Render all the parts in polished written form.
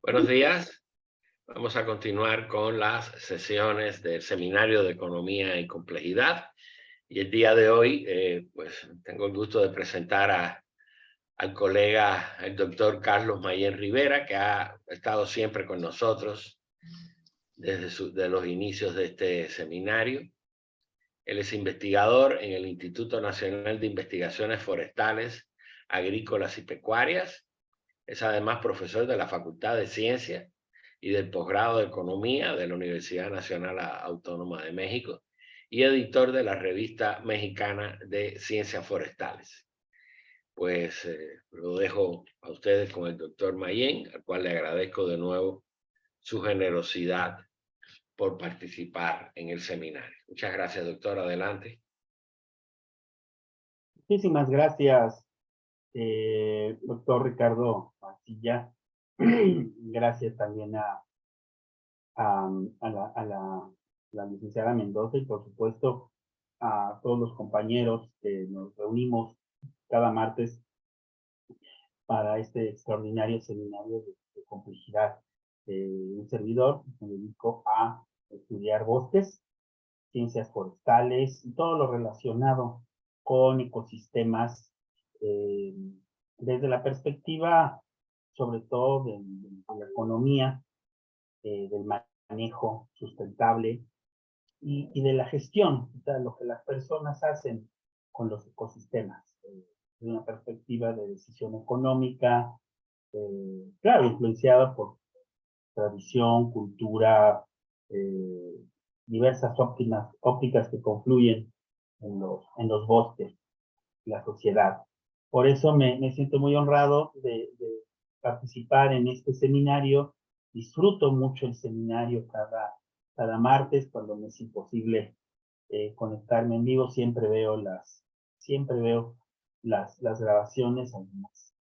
Buenos días. Vamos a continuar con las sesiones del Seminario de Economía y Complejidad. Y el día de hoy, pues tengo el gusto de presentar al colega, el doctor Carlos Mayén Rivera, que ha estado siempre con nosotros desde de los inicios de este seminario. Él es investigador en el Instituto Nacional de Investigaciones Forestales, Agrícolas y Pecuarias. Es además profesor de la Facultad de Ciencias y del posgrado de Economía de la Universidad Nacional Autónoma de México y editor de la Revista Mexicana de Ciencias Forestales. Pues lo dejo a ustedes con el doctor Mayén, al cual le agradezco de nuevo su generosidad por participar en el seminario. Muchas gracias, doctor. Adelante. Muchísimas gracias, doctor Ricardo Mancilla. Gracias también a la licenciada Mendoza y por supuesto a todos los compañeros que nos reunimos cada martes para este extraordinario seminario de complejidad. Un servidor me dedico a estudiar bosques, ciencias forestales y todo lo relacionado con ecosistemas eh, desde la perspectiva, sobre todo de la economía, del manejo sustentable y de la gestión, o sea, lo que las personas hacen con los ecosistemas, desde una perspectiva de decisión económica, claro, influenciada por tradición, cultura, eh, diversas ópticas que confluyen en los bosques, la sociedad. Por eso me siento muy honrado de participar en este seminario. Disfruto mucho el seminario cada martes, cuando me es imposible conectarme en vivo. Siempre veo las grabaciones, algunas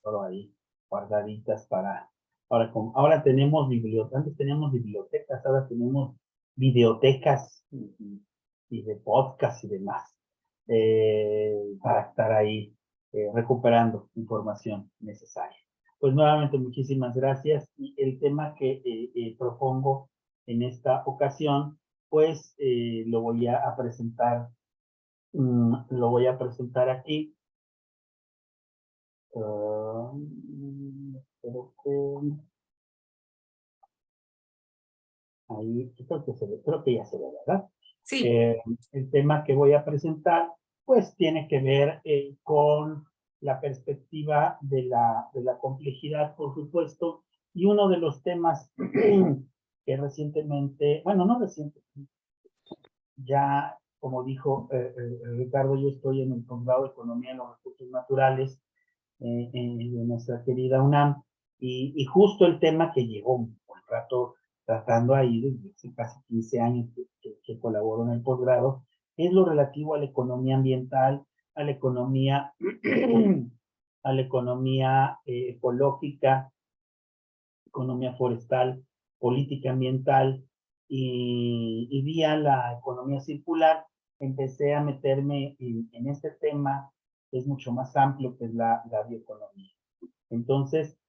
todo ahí guardaditas para. Ahora tenemos bibliotecas, antes teníamos bibliotecas, ahora tenemos videotecas y de podcast y demás, para estar ahí recuperando información necesaria. Pues nuevamente muchísimas gracias, y el tema que propongo en esta ocasión, pues lo voy a presentar, aquí. Espero que ahí, creo que ya se ve, ¿verdad? Sí, El tema que voy a presentar, pues tiene que ver con la perspectiva de la complejidad, por supuesto, y uno de los temas que recientemente, bueno, no recientemente, ya como dijo Ricardo, yo estoy en el posgrado de Economía en los Recursos Naturales de nuestra querida UNAM, y justo el tema que llevó un buen rato tratando ahí desde hace casi 15 años que colaboro en el posgrado, es lo relativo a la economía ambiental, a la economía, a la economía ecológica, economía forestal, política ambiental, y vía la economía circular empecé a meterme en este tema que es mucho más amplio, que es la bioeconomía. Entonces,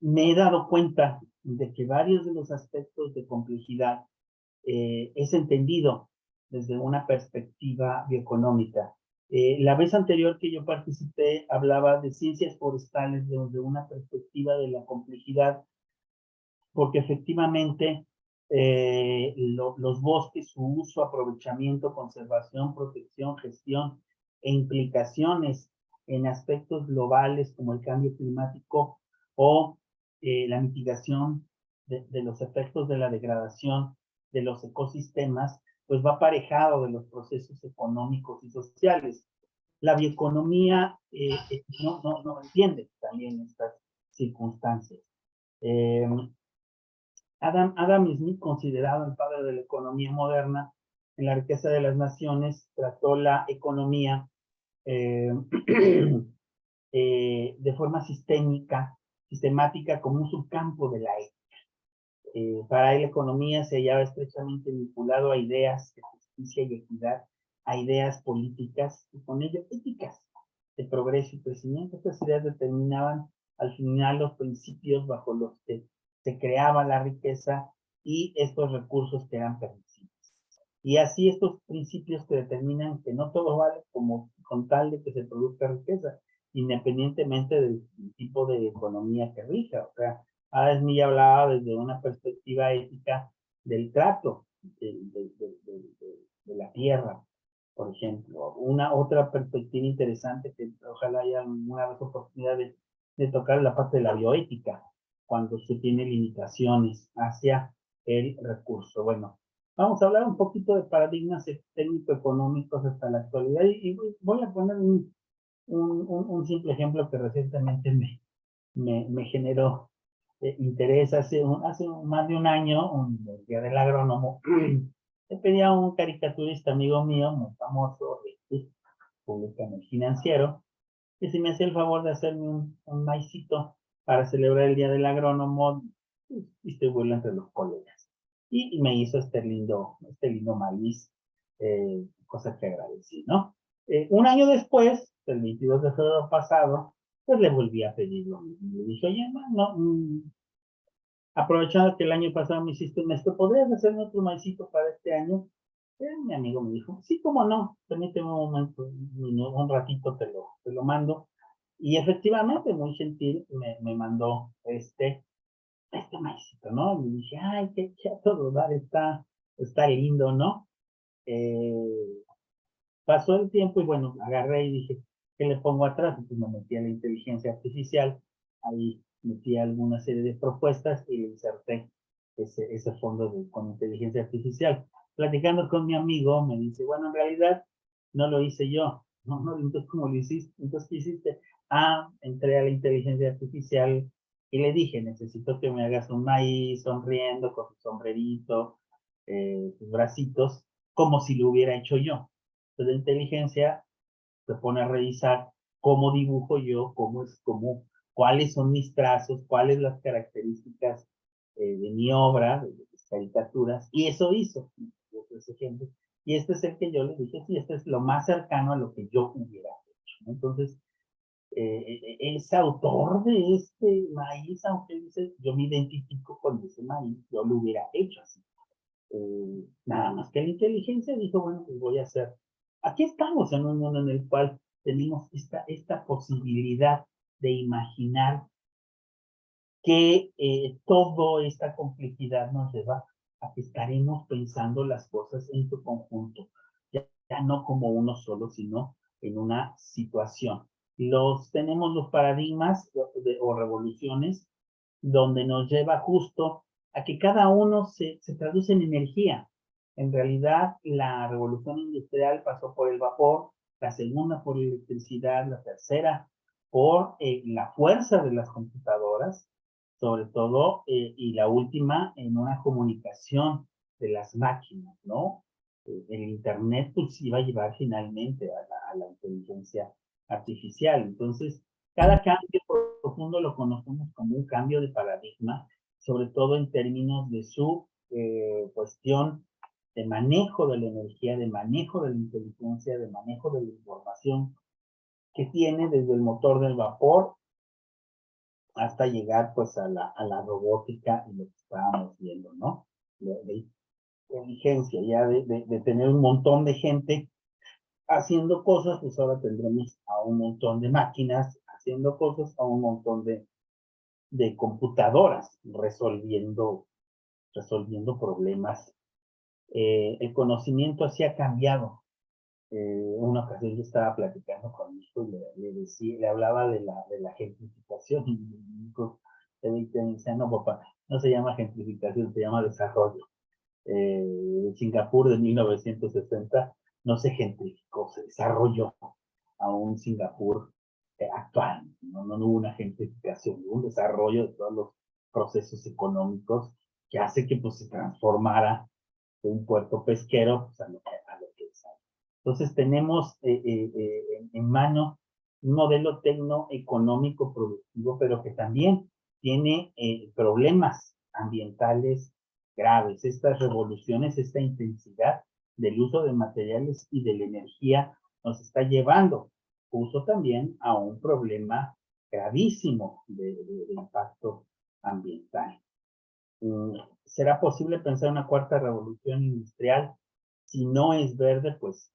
me he dado cuenta de que varios de los aspectos de complejidad es entendido desde una perspectiva bioeconómica. La vez anterior que yo participé hablaba de ciencias forestales desde una perspectiva de la complejidad, porque efectivamente los bosques, su uso, aprovechamiento, conservación, protección, gestión e implicaciones en aspectos globales como el cambio climático o la mitigación de los efectos de la degradación de los ecosistemas, pues va aparejado de los procesos económicos y sociales. La bioeconomía no entiende también estas circunstancias. Eh, Adam Smith, considerado el padre de la economía moderna, en La riqueza de las naciones, trató la economía eh, de forma sistemática, como un subcampo de la ética. Para él, la economía se hallaba estrechamente vinculado a ideas de justicia y equidad a ideas políticas y con ello éticas de progreso y crecimiento. Estas ideas determinaban al final los principios bajo los que se creaba la riqueza y estos recursos que eran permisibles. Y así estos principios que determinan que no todo vale como con tal de que se produzca riqueza, independientemente del tipo de economía que rija. O sea, Adam Smith hablaba desde una perspectiva ética del trato de la tierra, por ejemplo. Una otra perspectiva interesante que ojalá haya una vez oportunidad de tocar la parte de la bioética, cuando se tiene limitaciones hacia el recurso. Bueno, vamos a hablar un poquito de paradigmas técnico-económicos hasta la actualidad y voy a poner un simple ejemplo que recientemente me generó interés. Hace más de un año, el Día del Agrónomo, le pedí a un caricaturista amigo mío, muy famoso, publica en El Financiero, que si me hacía el favor de hacerme un maicito para celebrar el Día del Agrónomo, distribuirlo entre los colegas. Y me hizo este lindo maíz, cosa que agradecí, ¿no? Un año después, el 22 de febrero pasado, pues le volví a pedir lo mismo. Le dije, oye, no, aprovechando que el año pasado me hiciste esto, ¿podrías hacerme otro maicito para este año? Mi amigo me dijo, sí, cómo no, permíteme un momento, un ratito te lo mando. Y efectivamente, muy gentil, me mandó este maicito, ¿no? Y dije, ay, qué a todo dar, está lindo, ¿no? Pasó el tiempo y bueno, agarré y dije, ¿qué le pongo atrás? Entonces me metí a la inteligencia artificial, ahí metí alguna serie de propuestas y le inserté ese fondo con inteligencia artificial. Platicando con mi amigo, me dice, bueno, en realidad no lo hice yo. No, entonces, ¿cómo lo hiciste? Entonces, ¿qué hiciste? Entré a la inteligencia artificial y le dije, necesito que me hagas un maíz sonriendo con su sombrerito, sus bracitos, como si lo hubiera hecho yo. Entonces, la inteligencia se pone a revisar cómo dibujo yo, cuáles son mis trazos, cuáles las características de mi obra, de mis caricaturas, y eso hizo, ese ejemplo. Y este es el que yo le dije, sí, este es lo más cercano a lo que yo hubiera hecho, ¿no? Entonces, ese autor de este maíz, aunque dice, yo me identifico con ese maíz, yo lo hubiera hecho así. Nada más que la inteligencia dijo, bueno, pues voy a hacer. Aquí estamos en un mundo en el cual tenemos esta posibilidad de imaginar que toda esta complejidad nos lleva a que estaremos pensando las cosas en su conjunto, ya no como uno solo, sino en una situación. Tenemos los paradigmas o revoluciones donde nos lleva justo a que cada uno se traduce en energía. En realidad, la revolución industrial pasó por el vapor, la segunda por la electricidad, la tercera por la fuerza de las computadoras, sobre todo, y la última en una comunicación de las máquinas, ¿no? El Internet pues iba a llevar finalmente a la inteligencia artificial. Entonces, cada cambio profundo lo conocemos como un cambio de paradigma, sobre todo en términos de su cuestión de manejo de la energía, de manejo de la inteligencia, de manejo de la información que tiene desde el motor del vapor hasta llegar pues a la robótica y lo que estábamos viendo, ¿no? De inteligencia, ya de tener un montón de gente haciendo cosas, pues ahora tendremos a un montón de máquinas haciendo cosas, a un montón de computadoras resolviendo problemas. El conocimiento así ha cambiado. Una ocasión yo estaba platicando con mi hijo y le hablaba de la gentrificación y mi hijo me dice, no papá, no se llama gentrificación, se llama desarrollo. Singapur de 1960 no se gentrificó, se desarrolló a un Singapur actual. No hubo una gentrificación, hubo un desarrollo de todos los procesos económicos que hace que pues, se transformara de un puerto pesquero pues, a lo que es. Entonces tenemos en mano un modelo tecnoeconómico productivo, pero que también tiene problemas ambientales graves. Estas revoluciones, esta intensidad del uso de materiales y de la energía nos está llevando justo también a un problema gravísimo de impacto ambiental. ¿Será posible pensar en una cuarta revolución industrial? Si no es verde, pues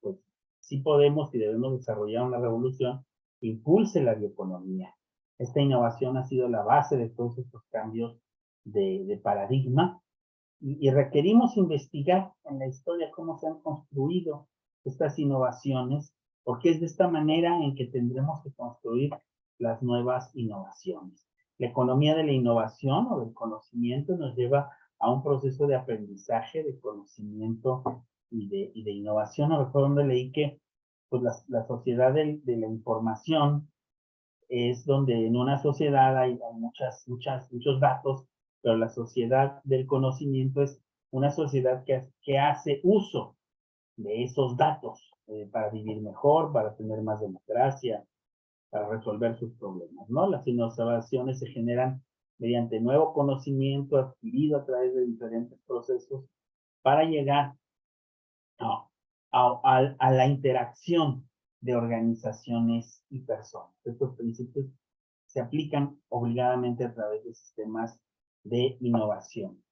sí podemos y debemos desarrollar una revolución que impulse la bioeconomía. Esta innovación ha sido la base de todos estos cambios de paradigma y requerimos investigar en la historia cómo se han construido estas innovaciones, porque es de esta manera en que tendremos que construir las nuevas innovaciones. La economía de la innovación o del conocimiento nos lleva a un proceso de aprendizaje, de conocimiento y de innovación. No recuerdo donde leí que pues, la sociedad de la información es donde en una sociedad hay muchos datos, pero la sociedad del conocimiento es una sociedad que hace uso de esos datos para vivir mejor, para tener más democracia, para resolver sus problemas, ¿no? Las innovaciones se generan mediante nuevo conocimiento adquirido a través de diferentes procesos para llegar a la interacción de organizaciones y personas. Estos principios se aplican obligadamente a través de sistemas de innovación.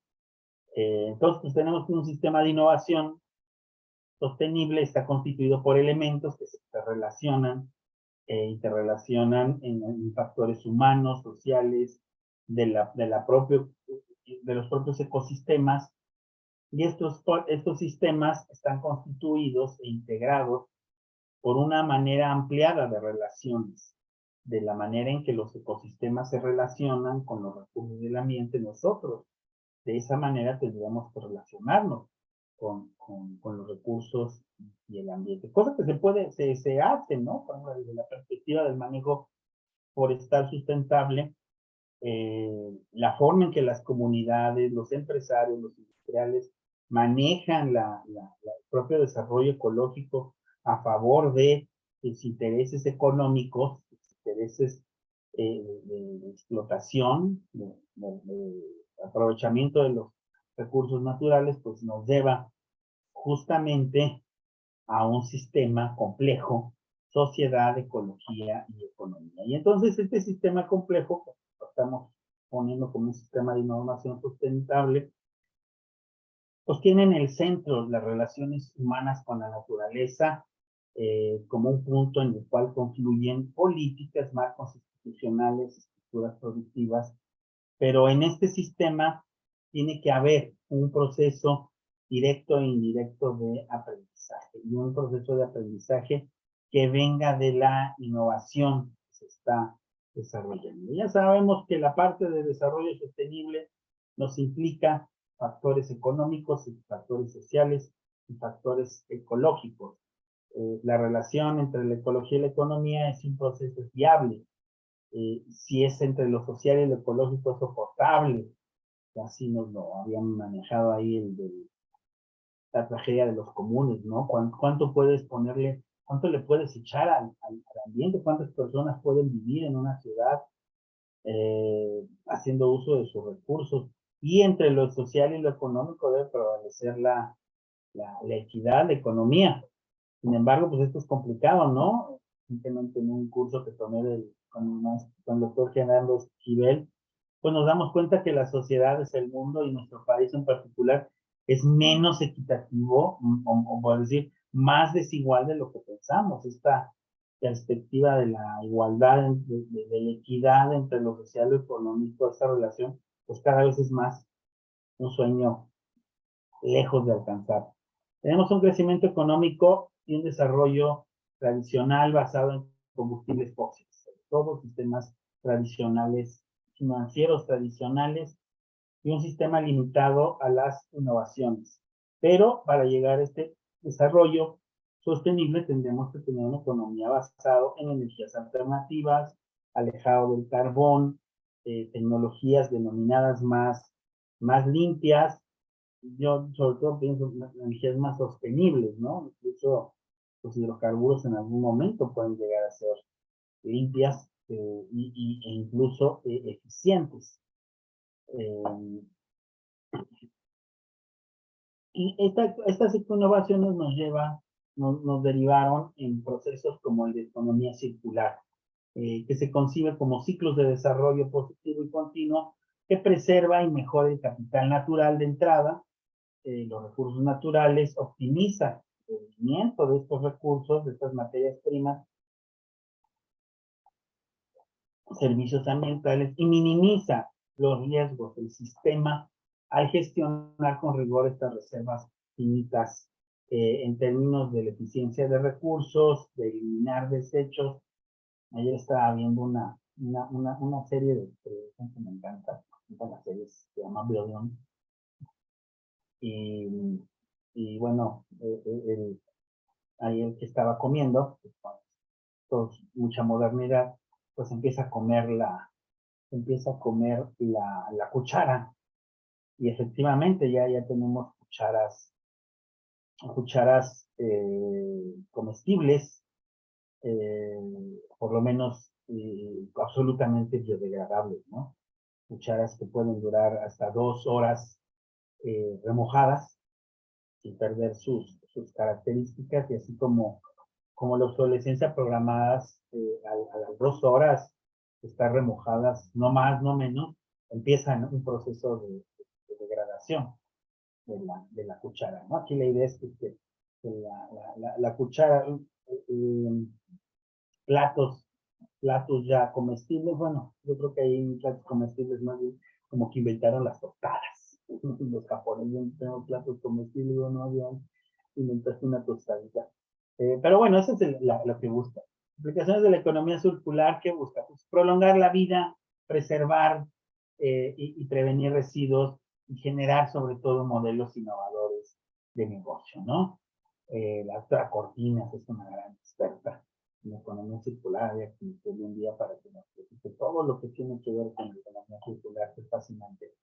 Entonces, pues, tenemos un sistema de innovación sostenible, está constituido por elementos que se interrelacionan en factores humanos, sociales, de los propios ecosistemas, y estos sistemas están constituidos e integrados por una manera ampliada de relaciones, de la manera en que los ecosistemas se relacionan con los recursos del ambiente nosotros. De esa manera tendríamos que relacionarnos con los recursos y el ambiente. Cosa que se hace, ¿no? Desde la perspectiva del manejo forestal sustentable, la forma en que las comunidades, los empresarios, los industriales manejan el propio desarrollo ecológico a favor de sus intereses económicos, sus intereses de explotación, de aprovechamiento de los recursos naturales, pues nos lleva justamente a un sistema complejo, sociedad, ecología y economía. Y entonces este sistema complejo, que lo estamos poniendo como un sistema de innovación sustentable, pues tiene en el centro las relaciones humanas con la naturaleza, como un punto en el cual confluyen políticas, marcos institucionales, estructuras productivas, pero en este sistema tiene que haber un proceso directo e indirecto de aprendizaje, y un proceso de aprendizaje que venga de la innovación que se está desarrollando. Ya sabemos que la parte de desarrollo sostenible nos implica factores económicos, factores sociales y factores ecológicos. La relación entre la ecología y la economía es un proceso viable. Si es entre lo social y lo ecológico es soportable. Así nos lo habían manejado ahí la tragedia de los comunes, ¿no? ¿Cuánto le puedes echar al ambiente? ¿Cuántas personas pueden vivir en una ciudad haciendo uso de sus recursos? Y entre lo social y lo económico debe prevalecer la equidad, la economía. Sin embargo, pues esto es complicado, ¿no? Simplemente en un curso que tomé con el doctor Fernando Esquivel, pues nos damos cuenta que la sociedad es el mundo y nuestro país en particular es menos equitativo, o por decir, más desigual de lo que pensamos. Esta perspectiva de la igualdad, de la equidad entre lo social y lo económico, esta relación, pues cada vez es más un sueño lejos de alcanzar. Tenemos un crecimiento económico y un desarrollo tradicional basado en combustibles fósiles, todos sistemas tradicionales, financieros tradicionales, y un sistema limitado a las innovaciones. Pero para llegar a este desarrollo sostenible tendremos que tener una economía basada en energías alternativas, alejado del carbón, tecnologías denominadas más limpias. Yo sobre todo pienso en energías más sostenibles, ¿no? Incluso los hidrocarburos en algún momento pueden llegar a ser limpias e incluso eficientes. Y estas innovaciones nos derivaron en procesos como el de economía circular, que se concibe como ciclos de desarrollo positivo y continuo que preserva y mejora el capital natural de entrada, los recursos naturales, optimiza el rendimiento de estos recursos, de estas materias primas, servicios ambientales y minimiza los riesgos del sistema al gestionar con rigor estas reservas finitas en términos de la eficiencia de recursos, de eliminar desechos. Ayer estaba viendo una serie de televisión que me encanta la serie se llama Billion, y bueno, ahí el que estaba comiendo, pues, mucha modernidad, pues empieza a comer la cuchara, y efectivamente ya tenemos cucharas comestibles, por lo menos absolutamente biodegradables, ¿no? Cucharas que pueden durar hasta 2 horas remojadas sin perder sus características, y así como la obsolescencia programadas a las 2 horas, estar remojadas, no más, no menos, empiezan un proceso de degradación de la cuchara, ¿no? Aquí la idea es que la cuchara, eh, platos ya comestibles, bueno, yo creo que hay platos comestibles más bien como que inventaron las tostadas. Los japoneses tenemos platos comestibles, bueno, habían inventaste una tostadita. Pero bueno, eso es lo que busca. Aplicaciones de la economía circular, ¿qué busca? Pues prolongar la vida, preservar y prevenir residuos, y generar sobre todo modelos innovadores de negocio, ¿no? La doctora Cortinas es una gran experta en economía circular, y aquí un día para que nos explique todo lo que tiene que ver con la economía circular, que es fascinante.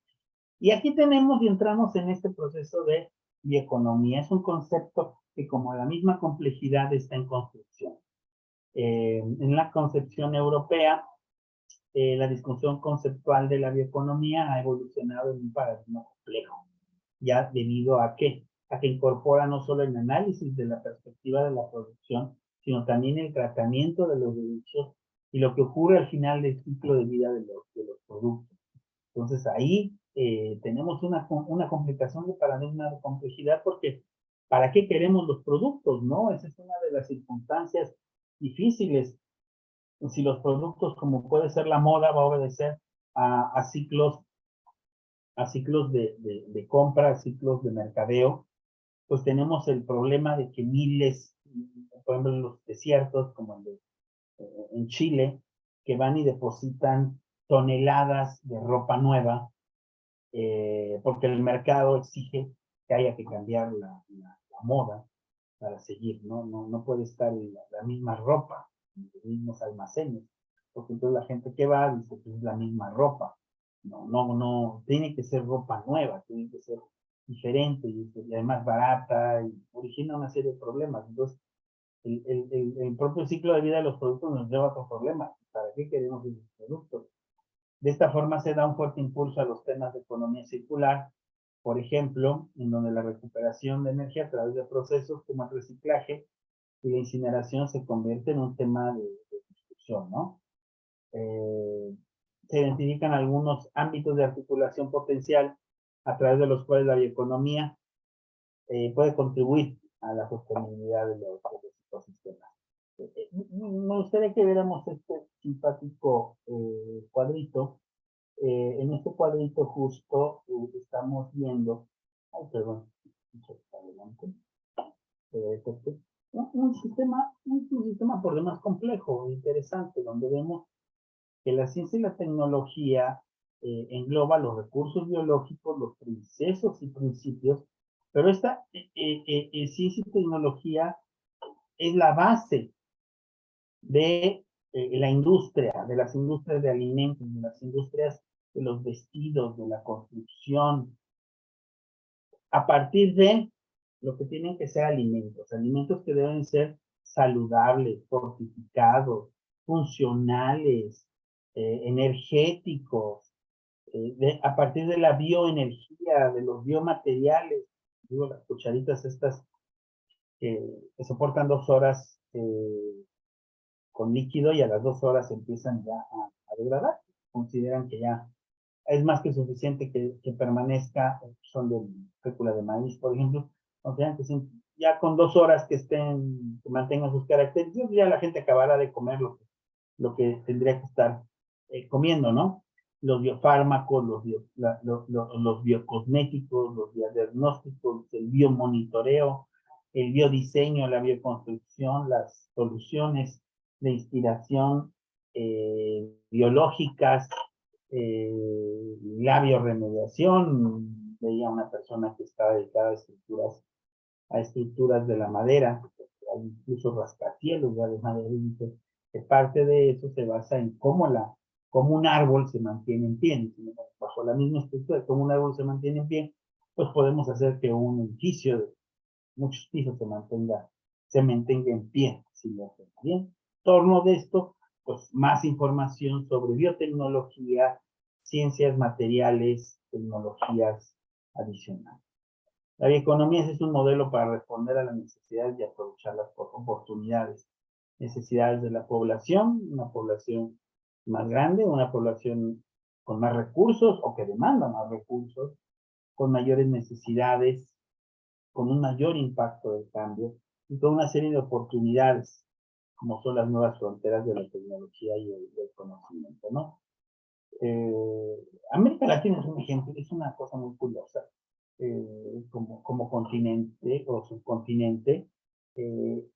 Y aquí tenemos y entramos en este proceso de bioeconomía. Es un concepto que, como la misma complejidad, está en construcción. En la concepción europea, la discusión conceptual de la bioeconomía ha evolucionado en un paradigma complejo, ya debido a que incorpora no solo el análisis de la perspectiva de la producción, sino también el tratamiento de los derechos y lo que ocurre al final del ciclo de vida de los productos. Entonces ahí tenemos una complicación de paradigma de complejidad, porque ¿para qué queremos los productos, no? Esa es una de las circunstancias difíciles. Si los productos, como puede ser la moda, va a obedecer a ciclos de compra, a ciclos de mercadeo, pues tenemos el problema de que miles, por ejemplo, en los desiertos, como el de en Chile, que van y depositan toneladas de ropa nueva, porque el mercado exige que haya que cambiar la moda para seguir, ¿no? No puede estar la misma ropa en los mismos almacenes, porque entonces la gente que va dice que es la misma ropa. No, tiene que ser ropa nueva, tiene que ser diferente, y además barata, y origina una serie de problemas. Entonces, el propio ciclo de vida de los productos nos lleva a otros problemas. ¿Para qué queremos esos productos? De esta forma se da un fuerte impulso a los temas de economía circular, por ejemplo, en donde la recuperación de energía a través de procesos como el reciclaje y la incineración se convierte en un tema de discusión, ¿no? Se identifican algunos ámbitos de articulación potencial a través de los cuales la bioeconomía puede contribuir a la sostenibilidad de los ecosistemas. Me gustaría que viéramos este simpático cuadrito. En este cuadrito justo estamos viendo, ay, perdón, adelante, un sistema por demás complejo, interesante, donde vemos que la ciencia y la tecnología engloba los recursos biológicos, los procesos y principios, pero esta ciencia y tecnología es la base de la industria, de las industrias de alimentos, de las industrias de los vestidos, de la construcción, a partir de lo que tienen que ser alimentos que deben ser saludables, fortificados, funcionales, energéticos, a partir de la bioenergía, de los biomateriales, digo, las cucharitas estas que soportan 2 horas con líquido y a las 2 horas empiezan ya a degradar. Consideran que ya es más que suficiente que permanezca, son de fécula de maíz, por ejemplo, consideran que ya con 2 horas que mantengan sus características, ya la gente acabará de comer lo que tendría que estar comiendo, ¿no? Los biofármacos, los biocosméticos, los diagnósticos, el biomonitoreo, el biodiseño, la bioconstrucción, las soluciones de inspiración biológicas, la bioremediación. Veía una persona que estaba dedicada a estructuras de la madera, hay incluso rascacielos de madera, y dice que parte de eso se basa en cómo un árbol se mantiene en pie. Bajo la misma estructura de cómo un árbol se mantiene en pie, pues podemos hacer que un edificio de muchos pisos se mantenga en pie, si lo hacen bien. En torno de esto, pues más información sobre biotecnología, ciencias materiales, tecnologías adicionales. La bioeconomía es un modelo para responder a las necesidades y aprovechar las oportunidades. Necesidades de la población, una población más grande, una población con más recursos o que demanda más recursos, con mayores necesidades, con un mayor impacto del cambio y con una serie de oportunidades, como son las nuevas fronteras de la tecnología y el conocimiento, ¿no? América Latina es un ejemplo, es una cosa muy curiosa. Como continente o subcontinente,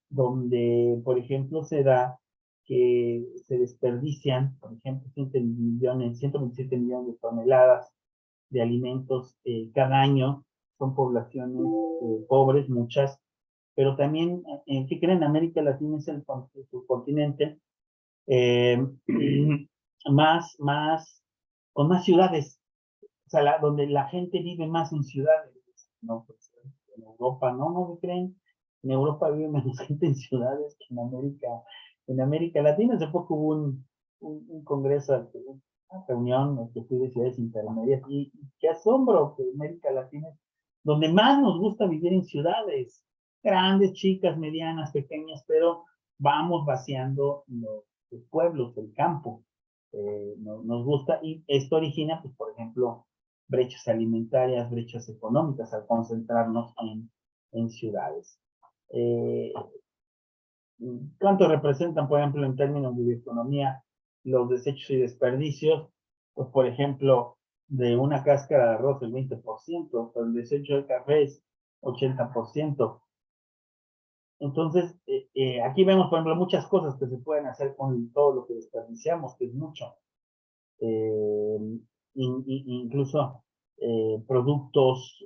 donde, por ejemplo, se da que se desperdician, por ejemplo, 127 millones de toneladas de alimentos cada año. Son poblaciones pobres, muchas, pero también, ¿qué creen? América Latina es el subcontinente con más ciudades, o sea, donde la gente vive más en ciudades. No, pues en Europa no me creen. En Europa vive menos gente en ciudades que en América Latina. Hace poco hubo un congreso, una reunión que fui de ciudades intermedias, y qué asombro que América Latina es donde más nos gusta vivir en ciudades, grandes, chicas, medianas, pequeñas, pero vamos vaciando los pueblos, el campo. Nos gusta, y esto origina, pues, por ejemplo, brechas alimentarias, brechas económicas al concentrarnos en ciudades. ¿Cuánto representan, por ejemplo, en términos de bioeconomía, los desechos y desperdicios? Pues, por ejemplo, de una cáscara de arroz el 20%, pero el desecho de café es 80%. Entonces, aquí vemos, por ejemplo, muchas cosas que se pueden hacer con todo lo que desperdiciamos, que es mucho. Incluso productos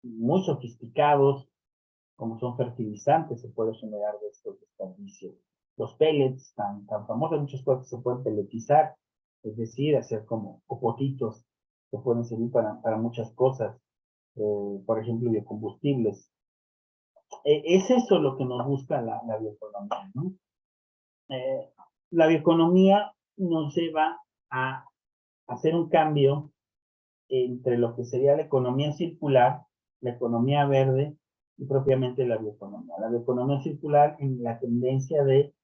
muy sofisticados, como son fertilizantes, se puede generar de estos desperdicios. Los pellets, tan famosos, muchas cosas se pueden pelletizar, es decir, hacer como popotitos que pueden servir para muchas cosas, por ejemplo, biocombustibles. Es eso lo que nos busca la bioeconomía, ¿no? La bioeconomía nos lleva a hacer un cambio entre lo que sería la economía circular, la economía verde y propiamente la bioeconomía. La bioeconomía circular en la tendencia de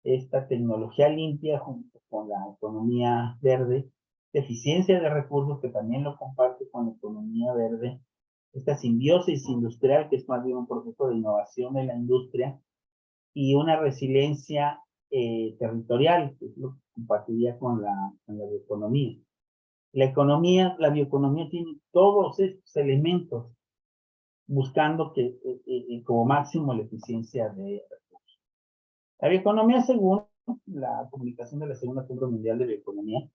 esta tecnología limpia junto con la economía verde, eficiencia de recursos que también lo comparte con la economía verde, esta simbiosis industrial que es más bien un proceso de innovación en la industria y una resiliencia territorial, que es lo que compartiría con la bioeconomía. La bioeconomía tiene todos estos elementos buscando como máximo la eficiencia de recursos. La bioeconomía, según la publicación de la Segunda Cumbre Mundial de Bioeconomía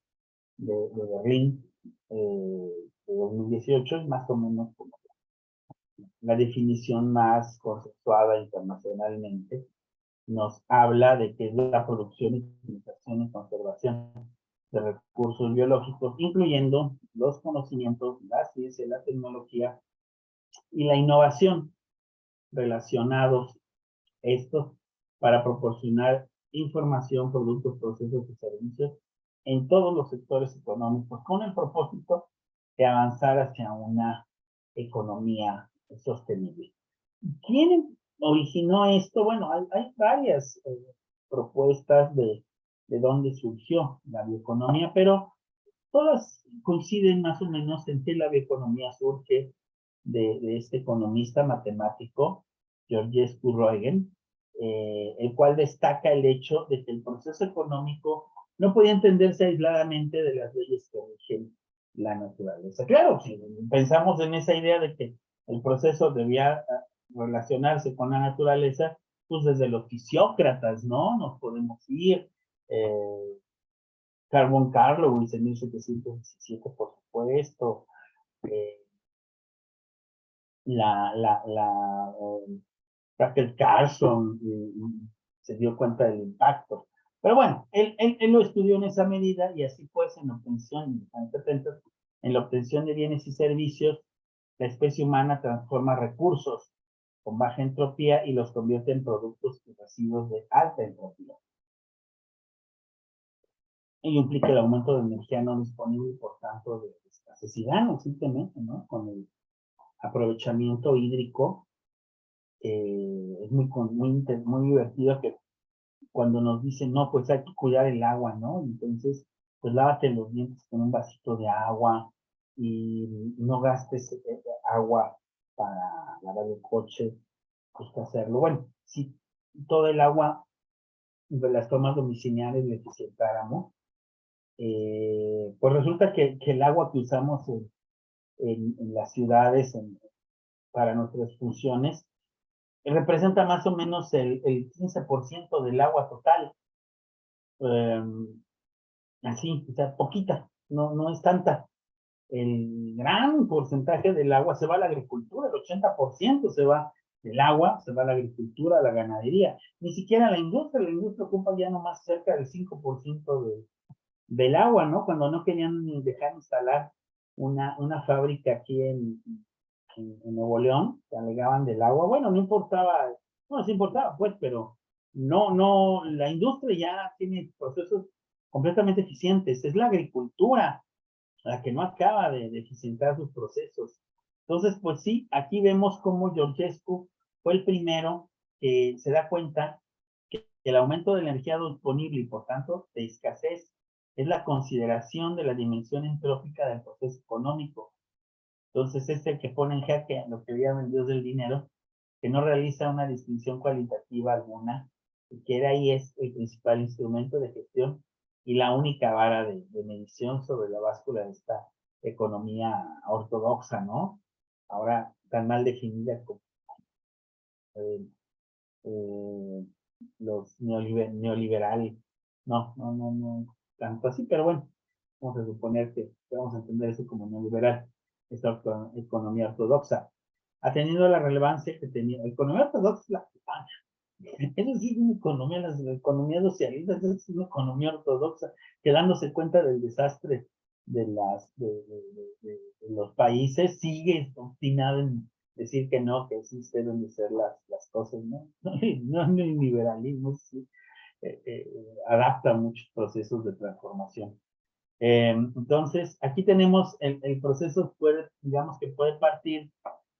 de Berlín de 2018, es más o menos como la definición más consensuada internacionalmente. Nos habla de que es la producción, utilización y conservación de recursos biológicos, incluyendo los conocimientos, la ciencia, la tecnología y la innovación relacionados estos para proporcionar información, productos, procesos y servicios en todos los sectores económicos con el propósito de avanzar hacia una economía sostenible. ¿Quién originó esto? Bueno, hay varias propuestas de dónde surgió la bioeconomía, pero todas coinciden más o menos en que la bioeconomía surge de este economista matemático, Georges Roegen, el cual destaca el hecho de que el proceso económico no podía entenderse aisladamente de las leyes que rigen la naturaleza. Claro, si pensamos en esa idea de que el proceso debía relacionarse con la naturaleza, pues desde los fisiócratas, ¿no? Nos podemos ir, Carbon Carlowitz en 1717, por supuesto, eh, Rachel Carson se dio cuenta del impacto. Pero bueno, él lo estudió en esa medida y así pues en la obtención, en la obtención de bienes y servicios, la especie humana transforma recursos con baja entropía y los convierte en productos y residuos de alta entropía. Ello implica el aumento de energía no disponible y por tanto de escasecidad, no simplemente, ¿no? Con el aprovechamiento hídrico, es muy divertido que cuando nos dicen, no, pues hay que cuidar el agua, ¿no? Entonces, pues lávate los dientes con un vasito de agua y no gastes agua para lavar el coche, pues que hacerlo. Bueno, si todo el agua de las tomas domiciliares le eficientáramos, pues resulta que el agua que usamos en las ciudades para nuestras funciones representa más o menos el 15% del agua total. Así, o sea, poquita, no es tanta. El gran porcentaje del agua se va a la agricultura, el 80% se va del agua, se va a la agricultura, a la ganadería. Ni siquiera la industria ocupa ya nomás cerca del 5% del agua, ¿no? Cuando no querían ni dejar instalar una fábrica aquí en Nuevo León, que alegaban del agua, bueno, no importaba, no les importaba, pues, pero no, la industria ya tiene procesos completamente eficientes, es la agricultura la que no acaba de eficientar sus procesos. Entonces, pues sí, aquí vemos cómo Georgescu fue el primero que se da cuenta que el aumento de la energía disponible y por tanto de escasez es la consideración de la dimensión entrópica del proceso económico. Entonces, es el que pone en jaque lo que llaman el dios del dinero, que no realiza una distinción cualitativa alguna, y que ahí es el principal instrumento de gestión y la única vara de medición sobre la báscula de esta economía ortodoxa, ¿no? Ahora tan mal definida como eh, eh, los neoliberales. No, tanto así, pero bueno, vamos a suponer que vamos a entender eso como neoliberal, esta economía ortodoxa. Ha tenido la relevancia que tenía. La economía ortodoxa es la eso sí es una economía, las economías socialistas, es una economía ortodoxa, que dándose cuenta del desastre de, de los países, sigue obstinado en decir que no, que sí deben de ser las cosas, ¿no? No, el liberalismo sí, adapta muchos procesos de transformación. Entonces, aquí tenemos el proceso, digamos que puede partir,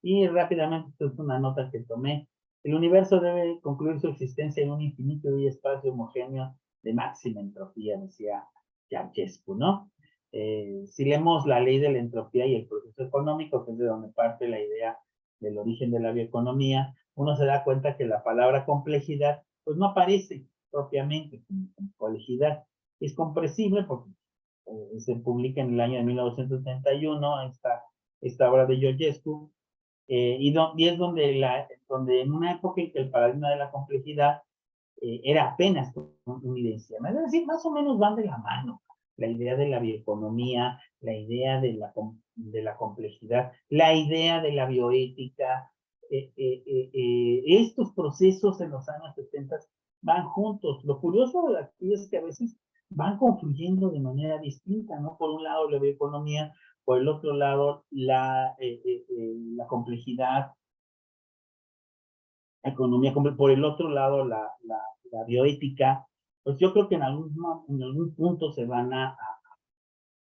y rápidamente, esto es una nota que tomé, el universo debe concluir su existencia en un infinito y espacio homogéneo de máxima entropía, decía Georgescu, ¿no? Si leemos la ley de la entropía y el proceso económico, que es de donde parte la idea del origen de la bioeconomía, uno se da cuenta que la palabra complejidad, pues no aparece propiamente como complejidad. Es comprensible porque se publica en el año de 1971 esta obra de Georgescu, y es donde en una época en que el paradigma de la complejidad era apenas una idea. Es decir, más o menos van de la mano la idea de la bioeconomía, la idea de la complejidad, la idea de la bioética. Estos procesos en los años 70 van juntos. Lo curioso de aquí es que a veces van confluyendo de manera distinta, ¿no? Por un lado la bioeconomía, por el otro lado la complejidad, economía, por el otro lado la bioética. Pues yo creo que en algún punto se van a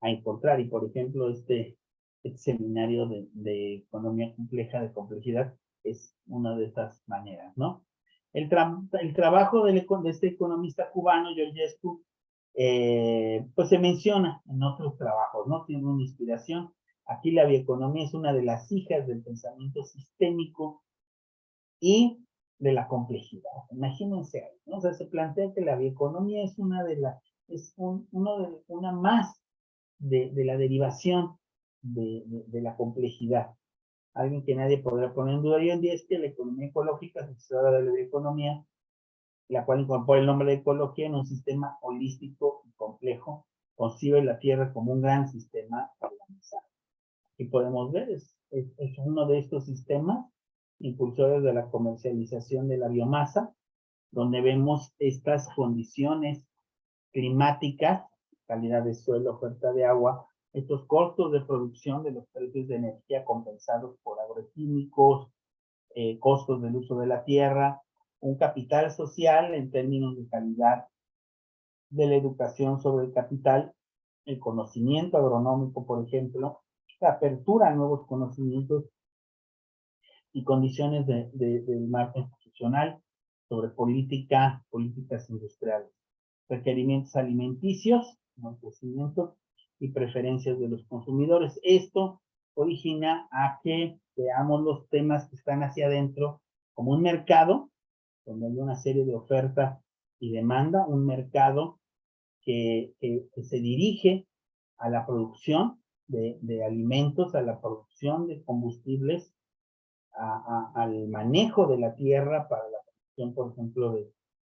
encontrar, y por ejemplo este seminario de economía compleja, de complejidad, es una de estas maneras, ¿no? El trabajo de este economista cubano, Georgescu, pues se menciona en otros trabajos, ¿no? Tiene una inspiración. Aquí la bioeconomía es una de las hijas del pensamiento sistémico y de la complejidad. Imagínense, ¿no? O sea, se plantea que la bioeconomía es una de las, una más de la derivación de la complejidad. Alguien que nadie podrá poner en duda hoy en día es que la economía ecológica, sucesora de la bioeconomía, la cual incorpora el nombre de ecología en un sistema holístico y complejo, concibe la Tierra como un gran sistema organizado. Y podemos ver, es uno de estos sistemas impulsores de la comercialización de la biomasa, donde vemos estas condiciones climáticas, calidad de suelo, oferta de agua, estos costos de producción de los precios de energía compensados por agroquímicos, costos del uso de la tierra, un capital social en términos de calidad de la educación sobre el capital, el conocimiento agronómico, por ejemplo, la apertura a nuevos conocimientos y condiciones del marco institucional sobre políticas industriales, requerimientos alimenticios, abastecimiento y preferencias de los consumidores. Esto origina a que veamos los temas que están hacia adentro como un mercado, donde hay una serie de oferta y demanda, un mercado que se dirige a la producción de alimentos, a la producción de combustibles, al manejo de la tierra para la producción, por ejemplo,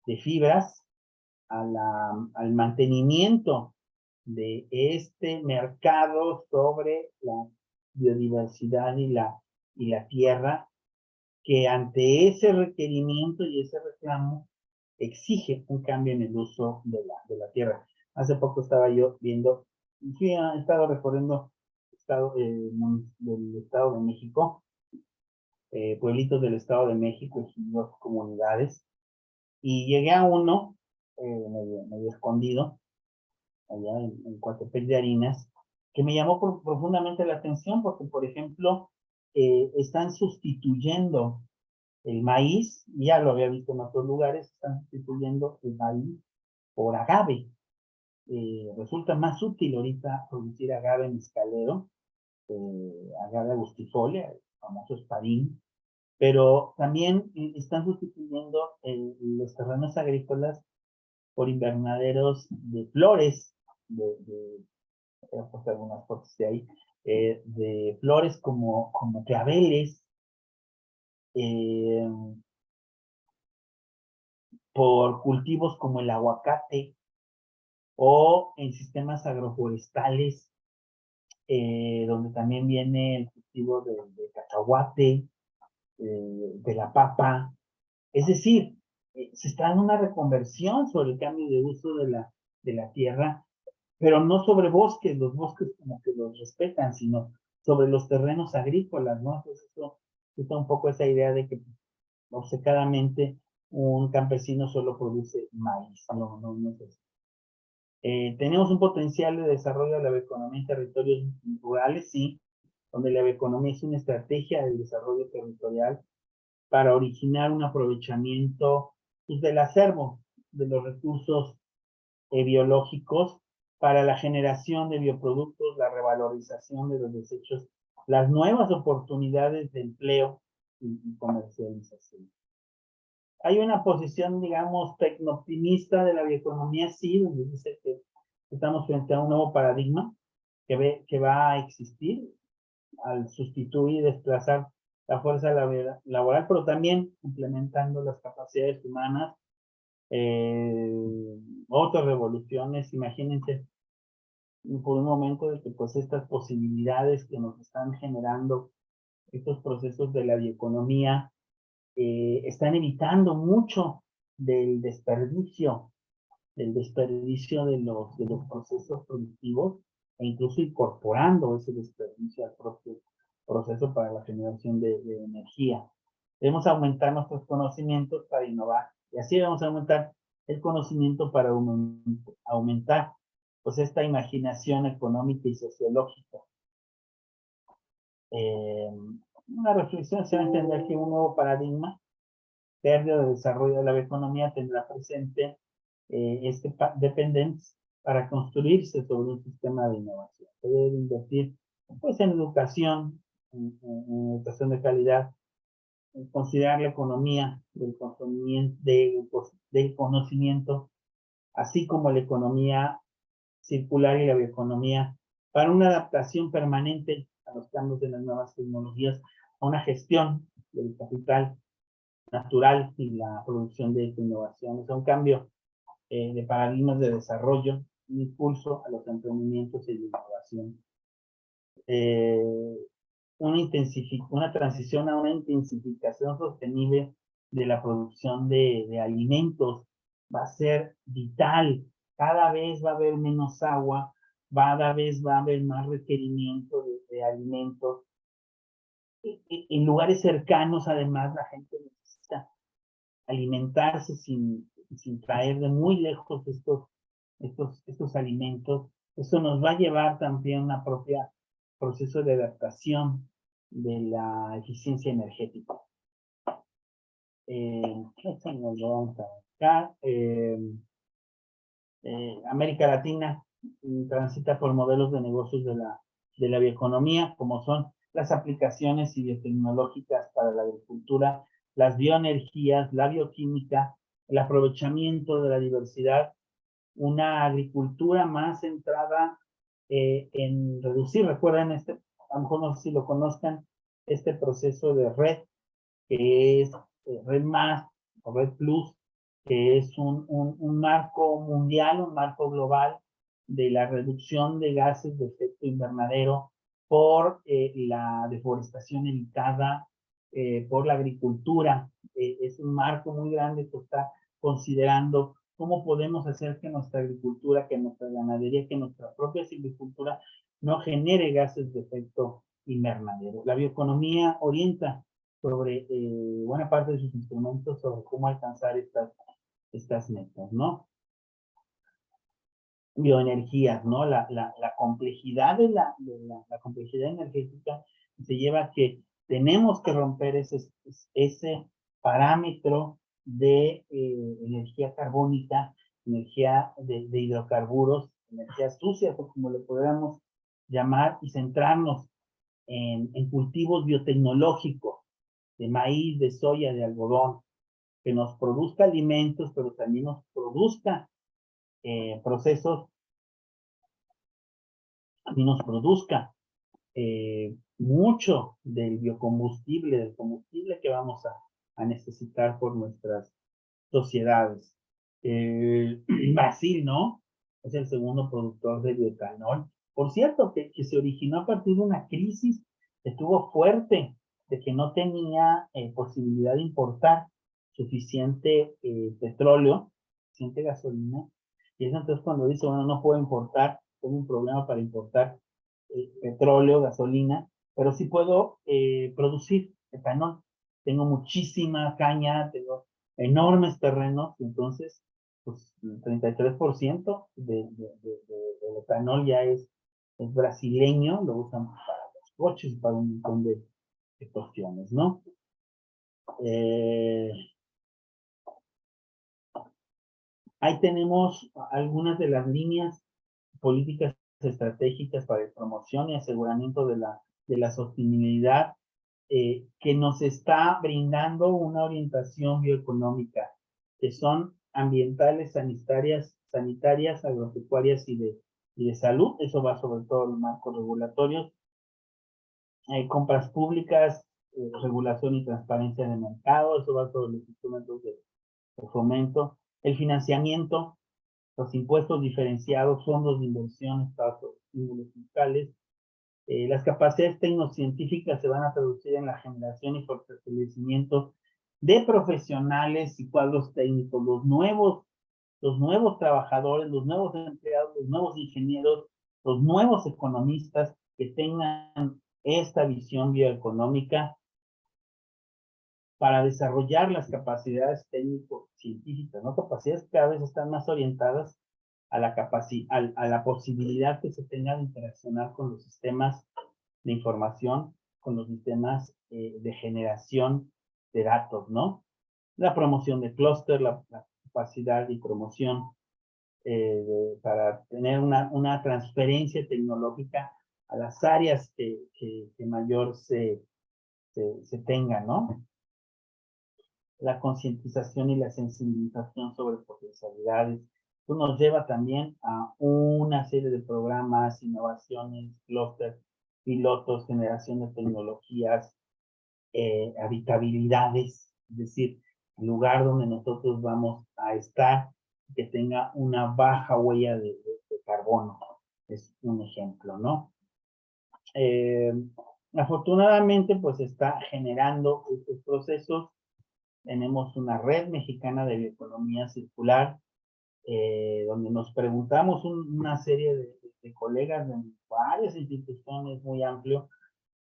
de fibras, al mantenimiento de este mercado sobre la biodiversidad y la tierra, que ante ese requerimiento y ese reclamo exige un cambio en el uso de la tierra. Hace poco estaba yo viendo, he estado recorriendo del Estado de México, pueblitos del Estado de México y dos comunidades, y llegué a uno, medio escondido, allá en Coatepec de Harinas, que me llamó profundamente la atención porque, por ejemplo, están sustituyendo el maíz, ya lo había visto en otros lugares, están sustituyendo el maíz por agave. Resulta más útil ahorita producir agave mezcalero, agave agustifolia, el famoso espadín, pero también están sustituyendo los terrenos agrícolas por invernaderos de flores, voy a poner algunas fotos de ahí, de flores como claveles, eh, por cultivos como el aguacate o en sistemas agroforestales, donde también viene el cultivo de cacahuate, de la papa. Es decir, se está dando una reconversión sobre el cambio de uso de la tierra, pero no sobre bosques, los bosques como que los respetan, sino sobre los terrenos agrícolas, ¿no? Entonces eso quita un poco esa idea de que obcecadamente un campesino solo produce maíz, no es eso. Tenemos un potencial de desarrollo de la bioeconomía en territorios rurales, sí, donde la bioeconomía es una estrategia del desarrollo territorial para originar un aprovechamiento pues, del acervo de los recursos biológicos para la generación de bioproductos, la revalorización de los desechos, las nuevas oportunidades de empleo y comercialización. Hay una posición, digamos, tecno-optimista de la bioeconomía, sí, donde dice que estamos frente a un nuevo paradigma que va a existir al sustituir y desplazar la fuerza laboral, pero también implementando las capacidades humanas, otras revoluciones, imagínense por un momento de que pues estas posibilidades que nos están generando estos procesos de la bioeconomía están evitando mucho del desperdicio, de los procesos productivos e incluso incorporando ese desperdicio al propio proceso para la generación de energía. Debemos aumentar nuestros conocimientos para innovar y así vamos a aumentar el conocimiento para aumentar pues esta imaginación económica y sociológica Una reflexión se va a entender que un nuevo paradigma verde de desarrollo de la economía tendrá presente este dependencia para construirse sobre un sistema de innovación. Se debe invertir pues, en educación, en educación de calidad, en considerar la economía del conocimiento, así como la economía circular y la bioeconomía, para una adaptación permanente a los cambios de las nuevas tecnologías, a una gestión del capital natural y la producción de innovación. Es un cambio de paradigmas de desarrollo, un impulso a los emprendimientos y la innovación. Una transición a una intensificación sostenible de la producción de alimentos va a ser vital. Cada vez va a haber menos agua, cada vez va a haber más requerimiento de alimentos. En lugares cercanos, además, la gente necesita alimentarse sin traer de muy lejos estos alimentos. Eso nos va a llevar también a una propia proceso de adaptación de la eficiencia energética. América Latina transita por modelos de negocios de la bioeconomía, como son las aplicaciones biotecnológicas para la agricultura, las bioenergías, la bioquímica, el aprovechamiento de la diversidad, una agricultura más centrada en reducir, recuerden a lo mejor no sé si lo conozcan, este proceso de red, que es Red Más o Red Plus, que es un marco mundial, un marco global de la reducción de gases de efecto invernadero por la deforestación evitada, por la agricultura. Es un marco muy grande que está considerando cómo podemos hacer que nuestra agricultura, que nuestra ganadería, que nuestra propia silvicultura no genere gases de efecto invernadero. La bioeconomía orienta sobre buena parte de sus instrumentos sobre cómo alcanzar estas metas, ¿no? Bioenergías, ¿no? La complejidad de la complejidad energética se lleva a que tenemos que romper ese parámetro de energía carbónica, energía de hidrocarburos, energía sucia, como le podríamos llamar, y centrarnos en cultivos biotecnológicos de maíz, de soya, de algodón, que nos produzca alimentos, pero también nos produzca procesos, y nos produzca mucho del biocombustible, del combustible que vamos a necesitar por nuestras sociedades. Brasil, ¿no? Es el segundo productor de bioetanol. Por cierto, que se originó a partir de una crisis que estuvo fuerte, de que no tenía posibilidad de importar suficiente petróleo, suficiente gasolina. Y es entonces cuando dice, bueno, no puedo importar, tengo un problema para importar petróleo, gasolina, pero sí puedo producir etanol. Tengo muchísima caña, tengo enormes terrenos, entonces, pues el 33% del etanol ya es brasileño, lo usan para los coches, para un montón de cuestiones, ¿no? Ahí tenemos algunas de las líneas políticas estratégicas para la promoción y aseguramiento de la sostenibilidad que nos está brindando una orientación bioeconómica, que son ambientales, sanitarias, agropecuarias y de salud. Eso va sobre todo los marcos regulatorios, compras públicas, regulación y transparencia de mercado. Eso va sobre los instrumentos de fomento, el financiamiento, los impuestos diferenciados, fondos de inversión, estados, estímulos fiscales. Las capacidades tecnocientíficas se van a traducir en la generación y fortalecimiento de profesionales y cuadros técnicos, los nuevos trabajadores, los nuevos empleados, los nuevos ingenieros, los nuevos economistas que tengan esta visión bioeconómica para desarrollar las capacidades técnico-científicas, ¿no? Capacidades que cada vez están más orientadas a la posibilidad que se tenga de interaccionar con los sistemas de información, con los sistemas de generación de datos, ¿no? La promoción de clúster, la capacidad y promoción para tener una transferencia tecnológica a las áreas que mayor se tenga, ¿no? La concientización y la sensibilización sobre potencialidades. Esto nos lleva también a una serie de programas, innovaciones, clúster, pilotos, generación de tecnologías, habitabilidades, es decir, el lugar donde nosotros vamos a estar, que tenga una baja huella de carbono, es un ejemplo, ¿no? Afortunadamente, pues está generando estos procesos. Tenemos una red mexicana de bioeconomía circular, donde nos preguntamos una serie de colegas de varias instituciones muy amplio,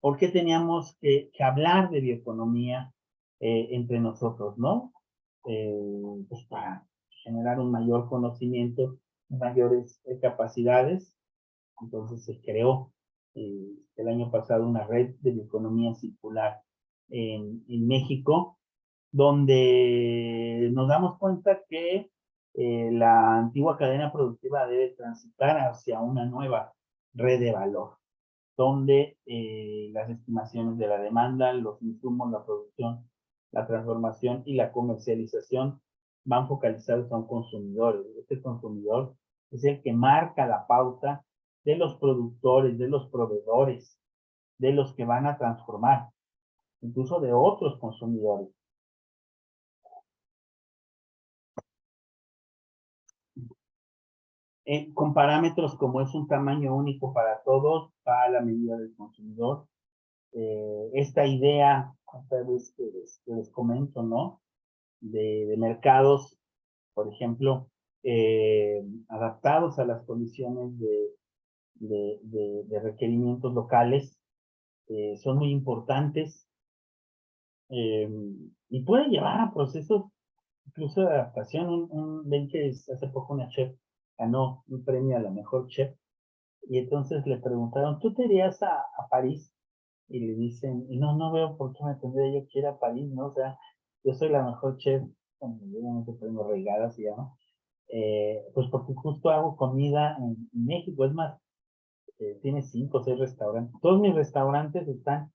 ¿por qué teníamos que hablar de bioeconomía entre nosotros, ¿no? Pues para generar un mayor conocimiento, mayores capacidades. Entonces se creó el año pasado una red de bioeconomía circular en México, donde nos damos cuenta que la antigua cadena productiva debe transitar hacia una nueva red de valor, donde las estimaciones de la demanda, los insumos, la producción, la transformación y la comercialización van focalizados a un consumidor. Este consumidor es el que marca la pauta de los productores, de los proveedores, de los que van a transformar, incluso de otros consumidores. Con parámetros como es un tamaño único para todos, va a la medida del consumidor. Esta idea, otra vez que les comento, ¿no? De mercados, por ejemplo, adaptados a las condiciones de requerimientos locales, son muy importantes y pueden llevar a procesos incluso de adaptación. Ven que hace poco una chef ganó un premio a la mejor chef y entonces le preguntaron, ¿tú te irías a París? Y le dicen, y no veo por qué me tendría yo que ir a París, ¿no? O sea, yo soy la mejor chef, obviamente tengo regadas, ¿no? Pues porque justo hago comida en México, es más, tiene 5 o 6 restaurantes. Todos mis restaurantes están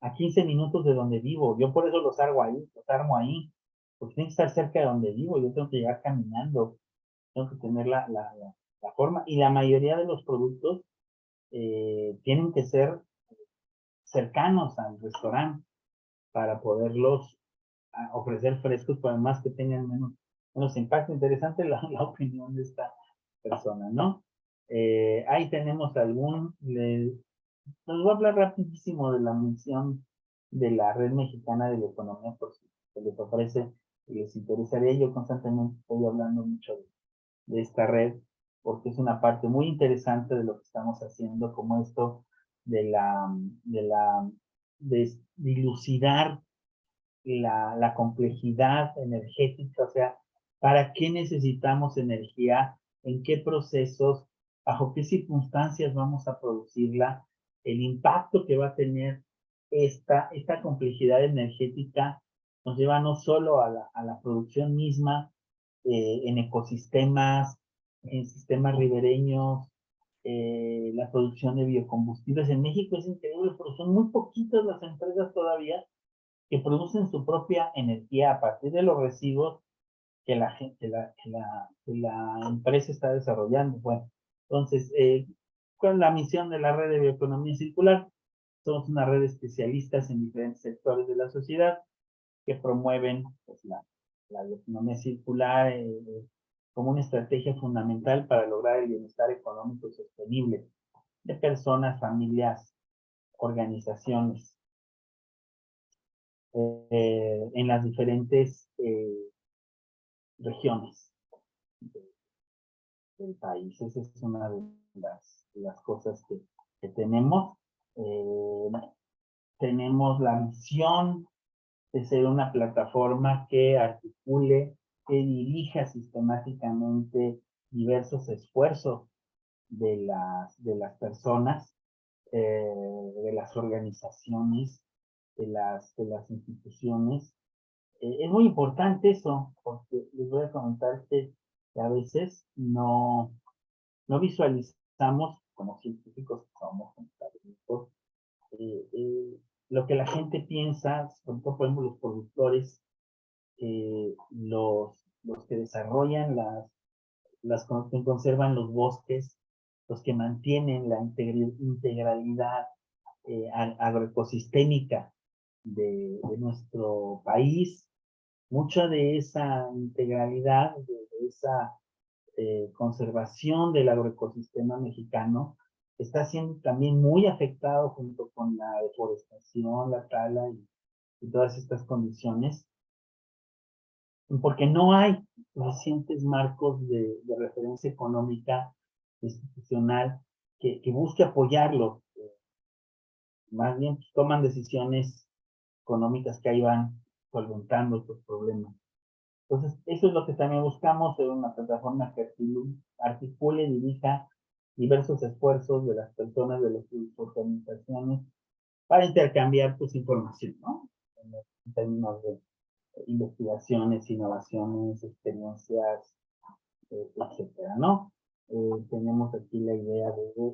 a 15 minutos de donde vivo, yo por eso los armo ahí, porque tienen que estar cerca de donde vivo, yo tengo que llegar caminando, tengo que tener la forma, y la mayoría de los productos tienen que ser cercanos al restaurante para poderlos ofrecer frescos, pero además que tengan menos impacto. Interesante la opinión de esta persona, ¿no? Ahí tenemos les voy a hablar rapidísimo de la misión de la Red Mexicana de la Economía, por si se les ofrece y les interesaría. Yo constantemente estoy hablando mucho de esta red, porque es una parte muy interesante de lo que estamos haciendo, como esto de dilucidar la complejidad energética, o sea, ¿para qué necesitamos energía? ¿En qué procesos? ¿Bajo qué circunstancias vamos a producirla? El impacto que va a tener esta complejidad energética nos lleva no solo a la producción misma, en ecosistemas, en sistemas ribereños, la producción de biocombustibles. En México es increíble, pero son muy poquitas las empresas todavía que producen su propia energía a partir de los residuos que la empresa está desarrollando. Bueno, entonces, ¿cuál es la misión de la red de bioeconomía circular? Somos una red de especialistas en diferentes sectores de la sociedad que promueven pues, la bioeconomía circular como una estrategia fundamental para lograr el bienestar económico y sostenible de personas, familias, organizaciones, en las diferentes regiones del país. Esa es una de las cosas que tenemos. Tenemos la misión de ser una plataforma que articule, que dirija sistemáticamente diversos esfuerzos de las personas de las organizaciones, de las instituciones. Es muy importante eso, porque les voy a comentar que a veces no visualizamos, como científicos que somos, como académicos, lo que la gente piensa, sobre todo, por ejemplo, los productores, los que desarrollan que conservan los bosques, los que mantienen la integralidad agroecosistémica de nuestro país. Mucha de esa integralidad, de esa conservación del agroecosistema mexicano, está siendo también muy afectado junto con la deforestación, la tala y todas estas condiciones, porque no hay suficientes marcos de referencia económica institucional que busque apoyarlo. Más bien pues, toman decisiones económicas que ahí van solventando estos problemas. Entonces, eso es lo que también buscamos, ser una plataforma que articule y dirija diversos esfuerzos de las personas, de las organizaciones, para intercambiar pues información, ¿no? En términos de investigaciones, innovaciones, experiencias, etcétera, ¿no? Tenemos aquí la idea de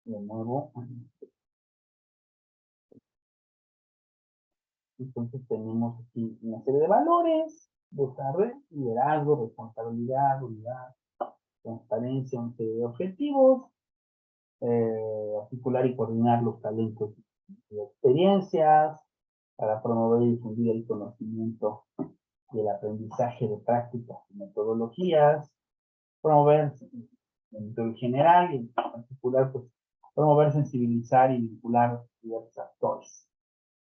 nuevo, entonces tenemos aquí una serie de valores, desarrollo, liderazgo, responsabilidad, unidad, transparencia, una serie de objetivos, articular y coordinar los talentos y experiencias para promover y difundir el conocimiento y el aprendizaje de prácticas y metodologías, promover en general y en particular, pues, promover, sensibilizar y vincular diversos actores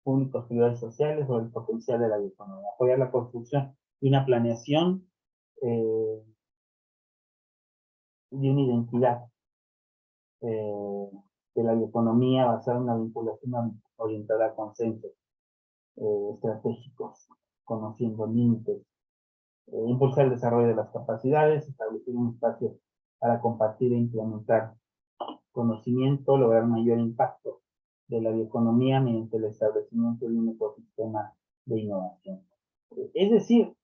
públicos, privados y sociales sobre el potencial de la bioeconomía, apoyar la construcción y una planeación de una identidad de la bioeconomía basada en una vinculación orientada a consensos estratégicos, conociendo límites, impulsar el desarrollo de las capacidades, establecer un espacio para compartir e implementar conocimiento, lograr mayor impacto de la bioeconomía mediante el establecimiento de un ecosistema de innovación. Es decir,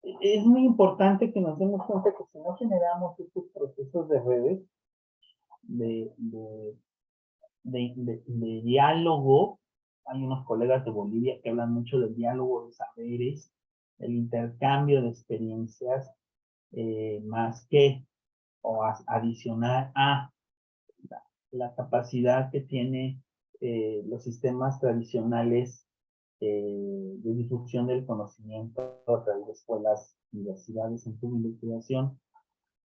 es muy importante que nos demos cuenta que si no generamos estos procesos de redes, de, de, de diálogo, hay unos colegas de Bolivia que hablan mucho del diálogo de saberes, el intercambio de experiencias, más que o adicional a la capacidad que tiene los sistemas tradicionales de difusión del conocimiento a través de escuelas, universidades, centros de investigación.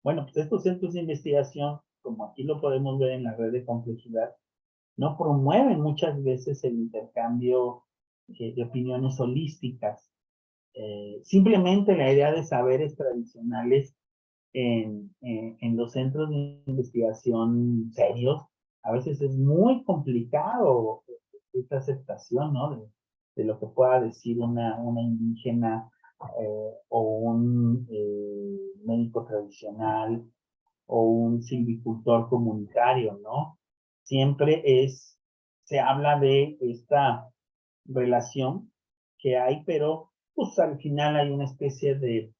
Bueno, pues estos centros de investigación, como aquí lo podemos ver en la red de complejidad, no promueven muchas veces el intercambio de opiniones holísticas. Simplemente la idea de saberes tradicionales en los centros de investigación serios, a veces es muy complicado esta aceptación, ¿no? De lo que pueda decir una indígena o un médico tradicional o un silvicultor comunitario, ¿no? Siempre se habla de esta relación que hay, pero pues al final hay una especie de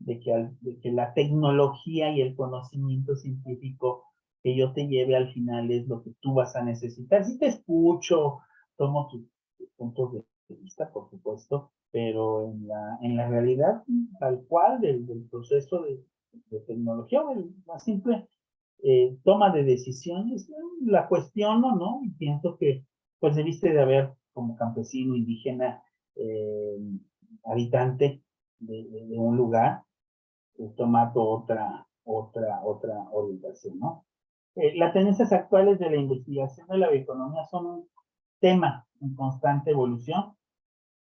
que la tecnología y el conocimiento científico que yo te lleve al final es lo que tú vas a necesitar. Si te escucho, tomo tus puntos de vista, por supuesto, pero en la realidad tal cual del proceso de tecnología, la simple toma de decisiones, la cuestiono, ¿no? Y pienso que pues debiste de haber como campesino, indígena, habitante de un lugar, tomar otra orientación, ¿no? Las tendencias actuales de la investigación de la bioeconomía son un tema en constante evolución,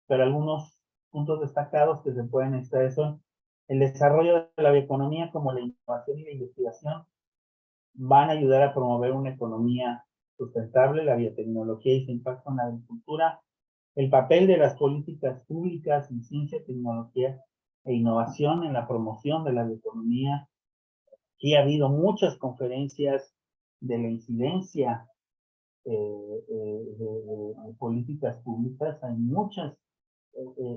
pero algunos puntos destacados que se pueden extraer son el desarrollo de la bioeconomía como la innovación y la investigación van a ayudar a promover una economía sustentable, la biotecnología y su impacto en la agricultura, el papel de las políticas públicas en ciencia, tecnología e innovación en la promoción de la bioeconomía, Aquí ha habido muchas conferencias de la incidencia de políticas públicas. Hay muchos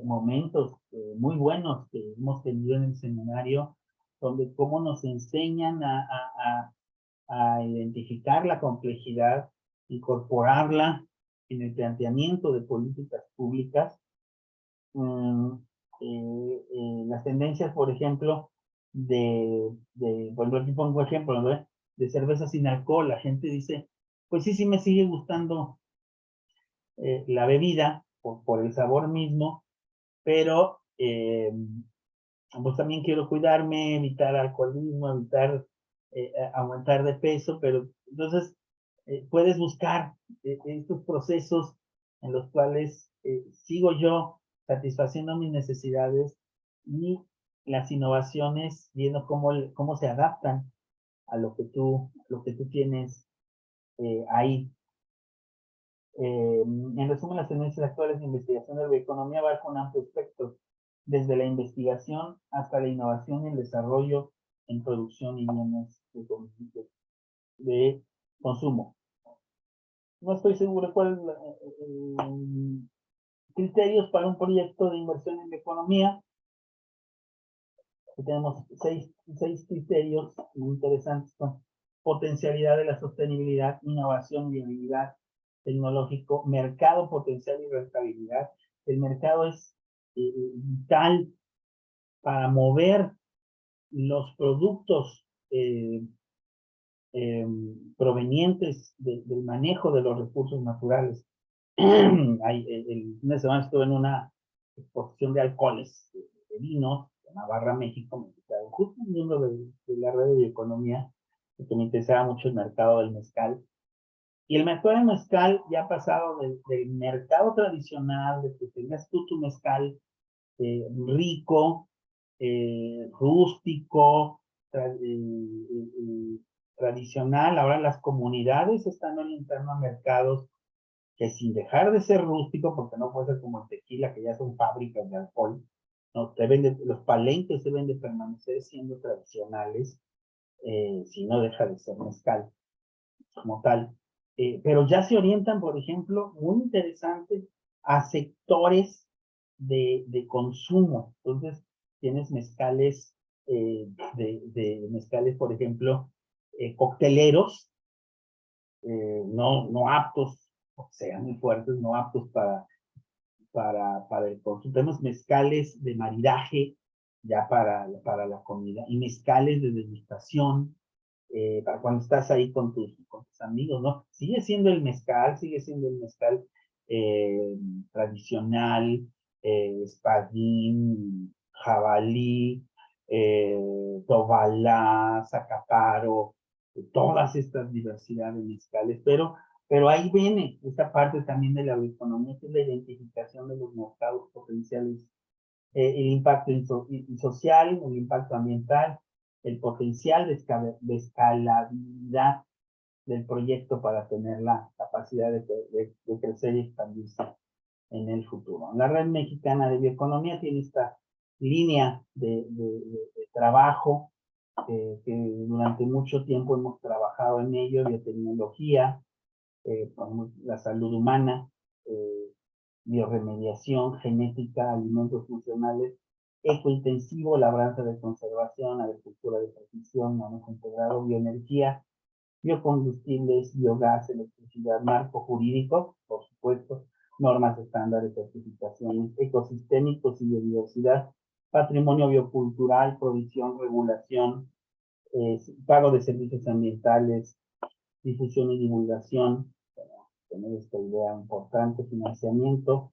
momentos muy buenos que hemos tenido en el seminario, donde cómo nos enseñan a identificar la complejidad, incorporarla en el planteamiento de políticas públicas. Las tendencias, por ejemplo, bueno, aquí pongo ejemplo, ¿no? De cerveza sin alcohol. La gente dice, pues sí, sí me sigue gustando la bebida por el sabor mismo, pero pues también quiero cuidarme, evitar alcoholismo, evitar aumentar de peso, pero entonces puedes buscar estos procesos en los cuales sigo yo satisfaciendo mis necesidades y las innovaciones, viendo cómo se adaptan a lo que tú tienes ahí. En resumen, las tendencias actuales de investigación de la bioeconomía abarcan un amplio espectro, desde la investigación hasta la innovación y el desarrollo en producción y bienes de consumo. No estoy seguro cuáles criterios para un proyecto de inversión en la economía. Aquí tenemos seis criterios muy interesantes: con potencialidad de la sostenibilidad, innovación, viabilidad tecnológico, mercado potencial y rentabilidad. El mercado es vital para mover los productos provenientes del manejo de los recursos naturales. El fin de semana estuve en una exposición de alcoholes, de vinos, en Navarra, México. Me invitaron justo un miembro de la red de bioeconomía, que me interesaba mucho el mercado del mezcal. Y el mercado del mezcal ya ha pasado del mercado tradicional, de que tengas tú tu mezcal rico, rústico, tradicional. Ahora las comunidades están orientando a mercados que, sin dejar de ser rústico, porque no puede ser como el tequila, que ya son fábricas de alcohol, no, los palenques deben de permanecer siendo tradicionales, si no deja de ser mezcal como tal. Pero ya se orientan, por ejemplo, muy interesante, a sectores de consumo. Entonces, tienes mezcales, mezcales, por ejemplo, cocteleros, no aptos, o sean muy fuertes, no aptos para el consumo. Tenemos mezcales de maridaje, ya para la comida, y mezcales de degustación, para cuando estás ahí con tus amigos, ¿no? Sigue siendo el mezcal tradicional, espadín, jabalí, tobalá, zacaparo, todas estas diversidades de mezcales, pero ahí viene esta parte también de la bioeconomía, que es la identificación de los mercados potenciales, el impacto social, el impacto ambiental, el potencial de escalabilidad del proyecto para tener la capacidad de crecer y expandirse en el futuro. La Red Mexicana de Bioeconomía tiene esta línea de trabajo que durante mucho tiempo hemos trabajado en ello: biotecnología, la salud humana, bioremediación, genética, alimentos funcionales, ecointensivo, labranza de conservación, agricultura de precisión, manejo integrado, bioenergía, biocombustibles, biogás, electricidad, marco jurídico, por supuesto, normas, estándares, certificaciones, ecosistémicos y biodiversidad, patrimonio biocultural, provisión, regulación, pago de servicios ambientales, difusión y divulgación, tener esta idea importante: financiamiento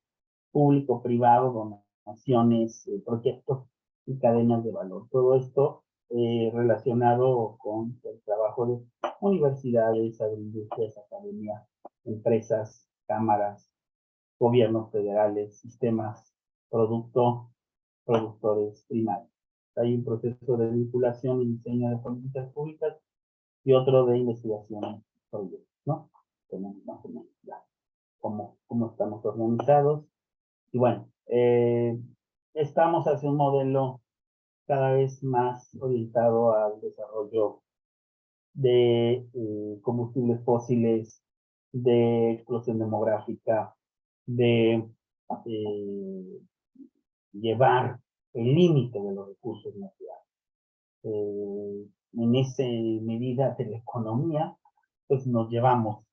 público-privado, donaciones, proyectos y cadenas de valor. Todo esto relacionado con el trabajo de universidades, agroindustrias, academias, empresas, cámaras, gobiernos federales, sistemas, productores primarios. Hay un proceso de vinculación y diseño de políticas públicas y otro de investigación y proyectos, ¿no? Tenemos más o menos ya cómo estamos organizados. Y bueno, estamos hacia un modelo cada vez más orientado al desarrollo de combustibles fósiles, de explosión demográfica, de llevar el límite de los recursos naturales. En esa medida de la economía, pues nos llevamos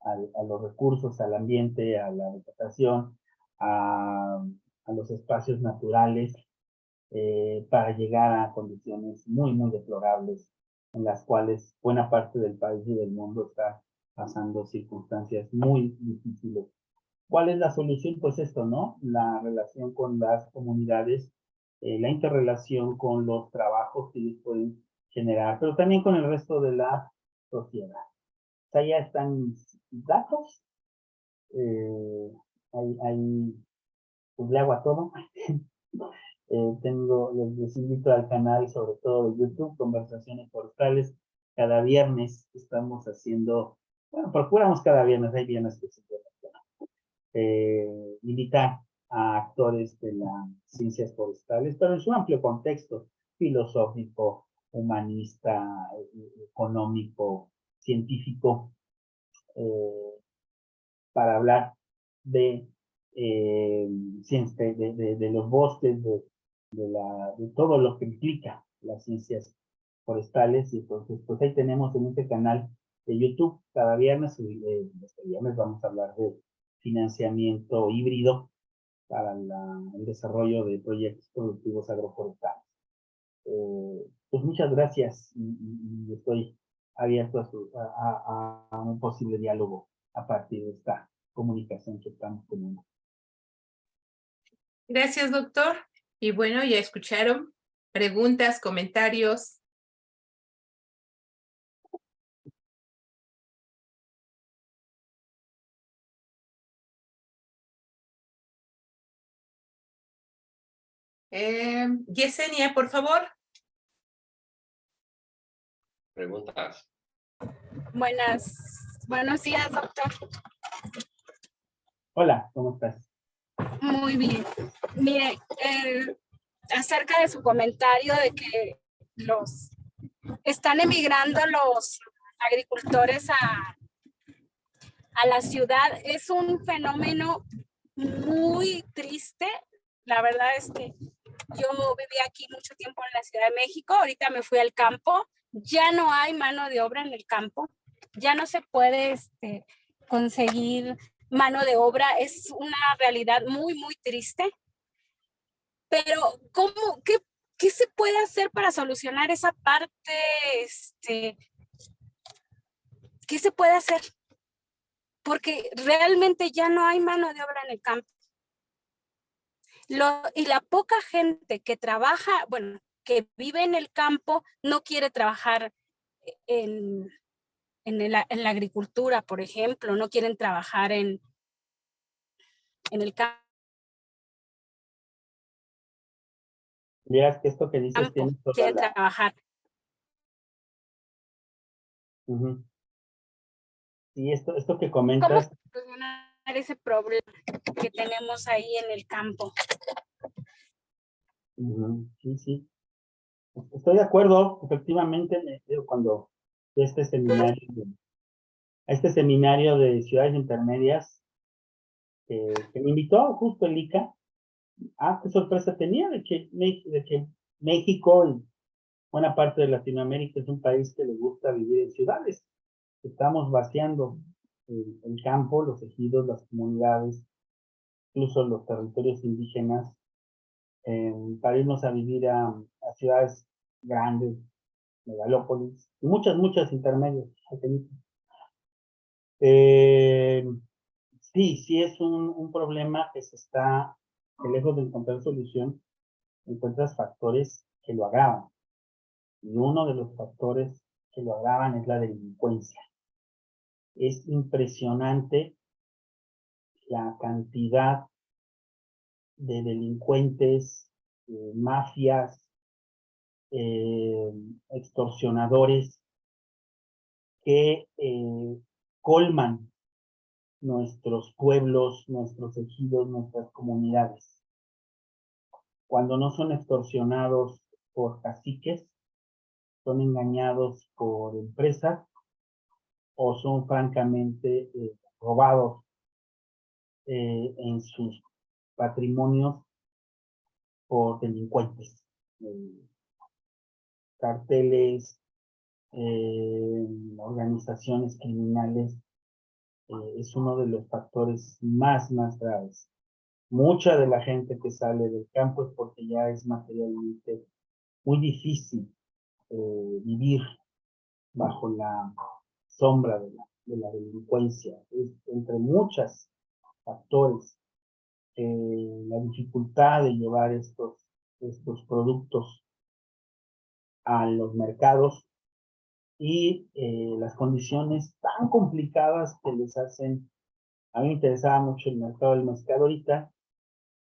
a los recursos, al ambiente, a la vegetación, a los espacios naturales, para llegar a condiciones muy, muy deplorables, en las cuales buena parte del país y del mundo está pasando circunstancias muy difíciles. ¿Cuál es la solución? Pues esto, ¿no? La relación con las comunidades, la interrelación con los trabajos que ellos pueden generar, pero también con el resto de la sociedad. O sea, ya están datos, hay pues le hago a todo. Les invito al canal, sobre todo de YouTube, Conversaciones Forestales. Cada viernes estamos haciendo, bueno, procuramos cada viernes, hay viernes que se puede invitar a actores de las ciencias forestales, pero en su amplio contexto filosófico, humanista, económico, científico, para hablar de, de los bosques, de todo lo que implica las ciencias forestales. Y entonces, pues ahí tenemos en este canal de YouTube cada viernes, este viernes vamos a hablar de financiamiento híbrido para el desarrollo de proyectos productivos agroforestales. Pues muchas gracias y estoy abierto a un posible diálogo a partir de esta comunicación que estamos teniendo. Gracias, doctor. Y bueno, ya escucharon preguntas, comentarios. Yesenia, por favor. Preguntas. Buenos días, doctor. Hola, ¿cómo estás? Muy bien. Mire, acerca de su comentario de que están emigrando los agricultores a la ciudad, es un fenómeno muy triste. La verdad es que yo viví aquí mucho tiempo en la Ciudad de México, ahorita me fui al campo, ya no hay mano de obra en el campo, ya no se puede conseguir mano de obra, es una realidad muy, muy triste. Pero, ¿qué se puede hacer para solucionar esa parte? ¿Qué se puede hacer? Porque realmente ya no hay mano de obra en el campo. Y la poca gente que trabaja, bueno, que vive en el campo, no quiere trabajar en la agricultura, por ejemplo, no quieren trabajar en el campo. Vieras que esto que dices tiene toda quieren trabajar. Y esto que comentas. ¿Cómo solucionar ese problema que tenemos ahí en el campo? Sí, sí. Estoy de acuerdo, efectivamente, cuando este seminario de ciudades intermedias que me invitó justo el ICA, qué sorpresa tenía de que México y buena parte de Latinoamérica es un país que le gusta vivir en ciudades. Estamos vaciando el campo, los ejidos, las comunidades, incluso los territorios indígenas, para irnos a vivir a ciudades grandes, megalópolis, y muchas intermedias. Sí es un problema que que lejos de encontrar solución, encuentras factores que lo agravan. Y uno de los factores que lo agravan es la delincuencia. Es impresionante la cantidad de delincuentes, mafias, extorsionadores que colman nuestros pueblos, nuestros ejidos, nuestras comunidades. cuando no son extorsionados por caciques, son engañados por empresas o son francamente robados en sus patrimonios por delincuentes, carteles, organizaciones criminales. Es uno de los factores más graves. Mucha de la gente que sale del campo es porque ya es materialmente muy difícil vivir bajo la sombra de la delincuencia. Es, entre muchos factores, la dificultad de llevar estos productos a los mercados y las condiciones tan complicadas que les hacen. A mí me interesaba mucho el mercado del mezcal ahorita,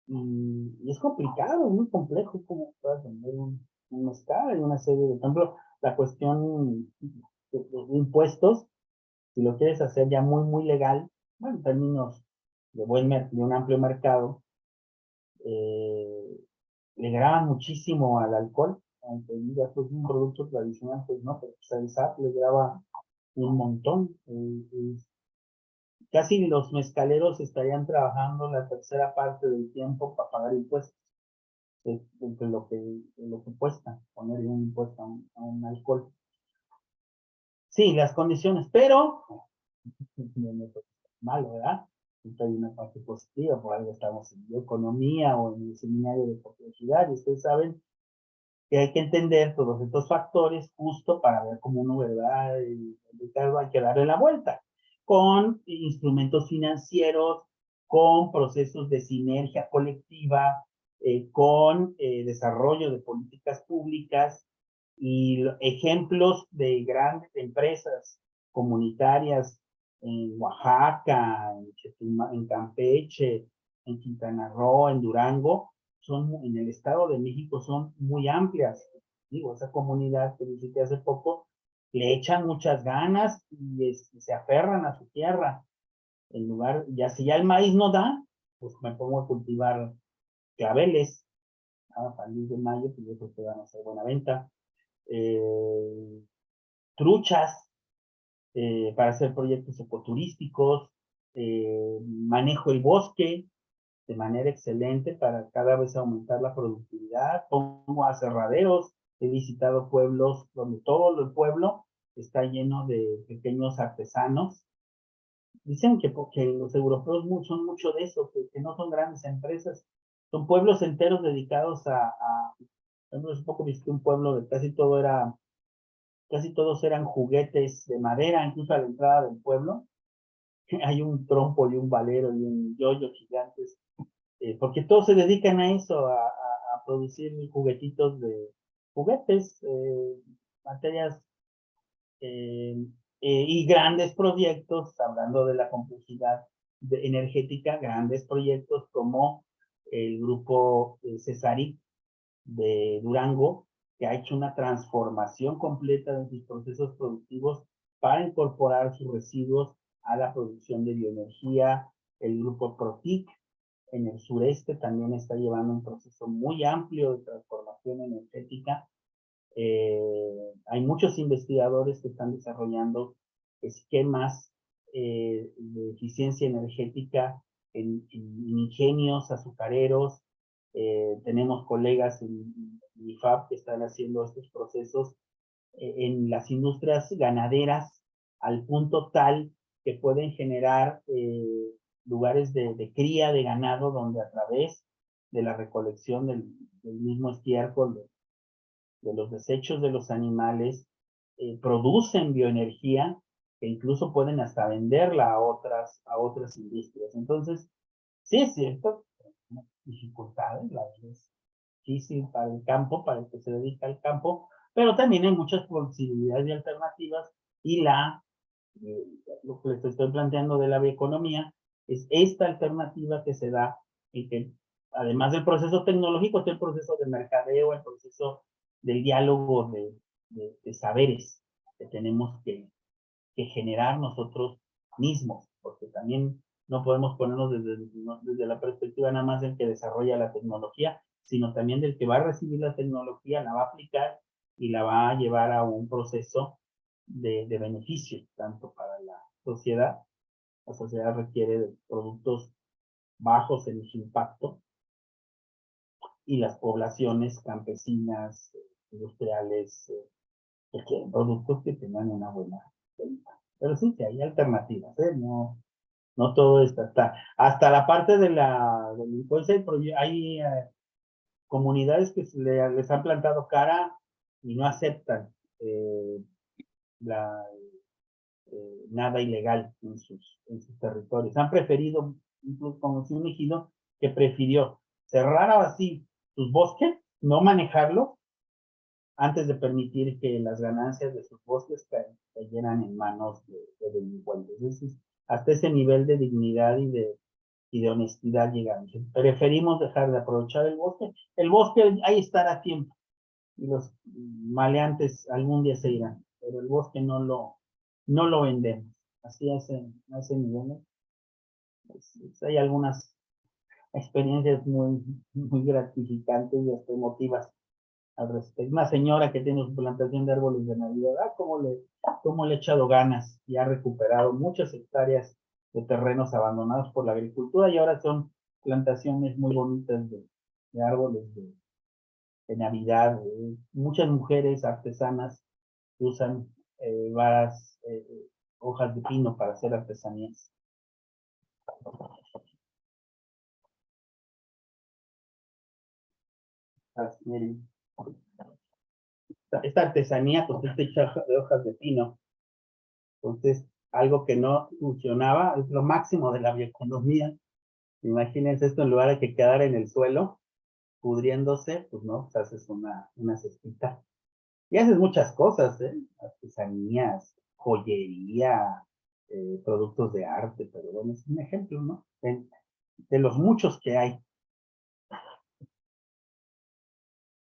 y es complicado, es muy complejo cómo puedas vender un mezcal. Hay una serie de, por ejemplo, la cuestión de impuestos, si lo quieres hacer ya muy legal, bueno, en términos de un amplio mercado, le graban muchísimo al alcohol, aunque ya pues un producto tradicional, pues no, pero pues el SAT le graba un montón. Casi los mezcaleros estarían trabajando la tercera parte del tiempo para pagar impuestos, entre lo que cuesta poner un impuesto a un alcohol. Sí, las condiciones, pero no es malo, ¿verdad? Siempre hay una parte positiva, por algo estamos en bioeconomía o en el seminario de complejidad, y ustedes saben que hay que entender todos estos factores justo para ver cómo uno, ¿verdad? Ricardo, hay que darle la vuelta con instrumentos financieros, con procesos de sinergia colectiva, con desarrollo de políticas públicas y ejemplos de grandes empresas comunitarias en Oaxaca, en Campeche, en Quintana Roo, en Durango, en el Estado de México son muy amplias. Digo, esa comunidad que visité hace poco, le echan muchas ganas y se aferran a su tierra. En lugar, ya si ya el maíz no da, pues me pongo a cultivar claveles. A partir de mayo, pues yo creo que van a hacer buena venta. Truchas, para hacer proyectos ecoturísticos, manejo el bosque de manera excelente para cada vez aumentar la productividad. Pongo aserraderos, he visitado pueblos donde todo el pueblo está lleno de pequeños artesanos. Dicen que porque los europeos son mucho de eso, que no son grandes empresas, son pueblos enteros dedicados hace poco visité un pueblo de casi todos eran juguetes de madera, incluso a la entrada del pueblo. Hay un trompo y un valero y un yoyo gigantes, porque todos se dedican a eso, a producir juguetitos de juguetes, materias y grandes proyectos, hablando de la complejidad energética, grandes proyectos como el grupo Cesaric de Durango, que ha hecho una transformación completa de sus procesos productivos para incorporar sus residuos a la producción de bioenergía. El grupo Protic en el sureste también está llevando un proceso muy amplio de transformación energética. Hay muchos investigadores que están desarrollando esquemas de eficiencia energética en ingenios azucareros. Tenemos colegas en IFAP que están haciendo estos procesos en las industrias ganaderas al punto tal que pueden generar lugares de cría de ganado donde a través de la recolección del mismo estiércol, de los desechos de los animales, producen bioenergía que incluso pueden hasta venderla a otras industrias. Entonces, sí es cierto, dificultades, la verdad es difícil para el campo, para el que se dedica al campo, pero también hay muchas posibilidades y alternativas, y lo que les estoy planteando de la bioeconomía es esta alternativa que se da y que además del proceso tecnológico está el proceso de mercadeo, el proceso del diálogo de saberes que tenemos que generar nosotros mismos, porque también no podemos ponernos desde la perspectiva nada más del que desarrolla la tecnología, sino también del que va a recibir la tecnología, la va a aplicar y la va a llevar a un proceso de beneficio, tanto para la sociedad. La sociedad requiere de productos bajos en su impacto, y las poblaciones campesinas, industriales, que quieren productos que tengan una buena venta. Pero sí que hay alternativas, ¿eh? No, no todo está. Hasta la parte de la delincuencia, hay comunidades que les han plantado cara y no aceptan la, nada ilegal en sus territorios. Han preferido, incluso como un ejido que prefirió cerrar así sus bosques, no manejarlo, antes de permitir que las ganancias de sus bosques cayeran en manos de delincuentes. Entonces, hasta ese nivel de dignidad y de honestidad llegamos. Preferimos dejar de aprovechar el bosque. El bosque ahí estará a tiempo, y los maleantes algún día se irán, pero el bosque no lo vendemos. Así a ese nivel. Pues hay algunas experiencias muy gratificantes y hasta emotivas al respecto. Una señora que tiene su plantación de árboles de Navidad, cómo le ha echado ganas y ha recuperado muchas hectáreas de terrenos abandonados por la agricultura, y ahora son plantaciones muy bonitas de árboles de Navidad. Muchas mujeres artesanas usan varas, hojas de pino para hacer artesanías. Miren, esta artesanía pues está hecha de hojas de pino. Entonces, algo que no funcionaba, es lo máximo de la bioeconomía. Imagínense esto, en lugar de que quedara en el suelo, pudriéndose, pues no, pues haces una cestita. Y haces muchas cosas, artesanías, joyería, productos de arte, pero bueno, es un ejemplo, ¿no? De los muchos que hay.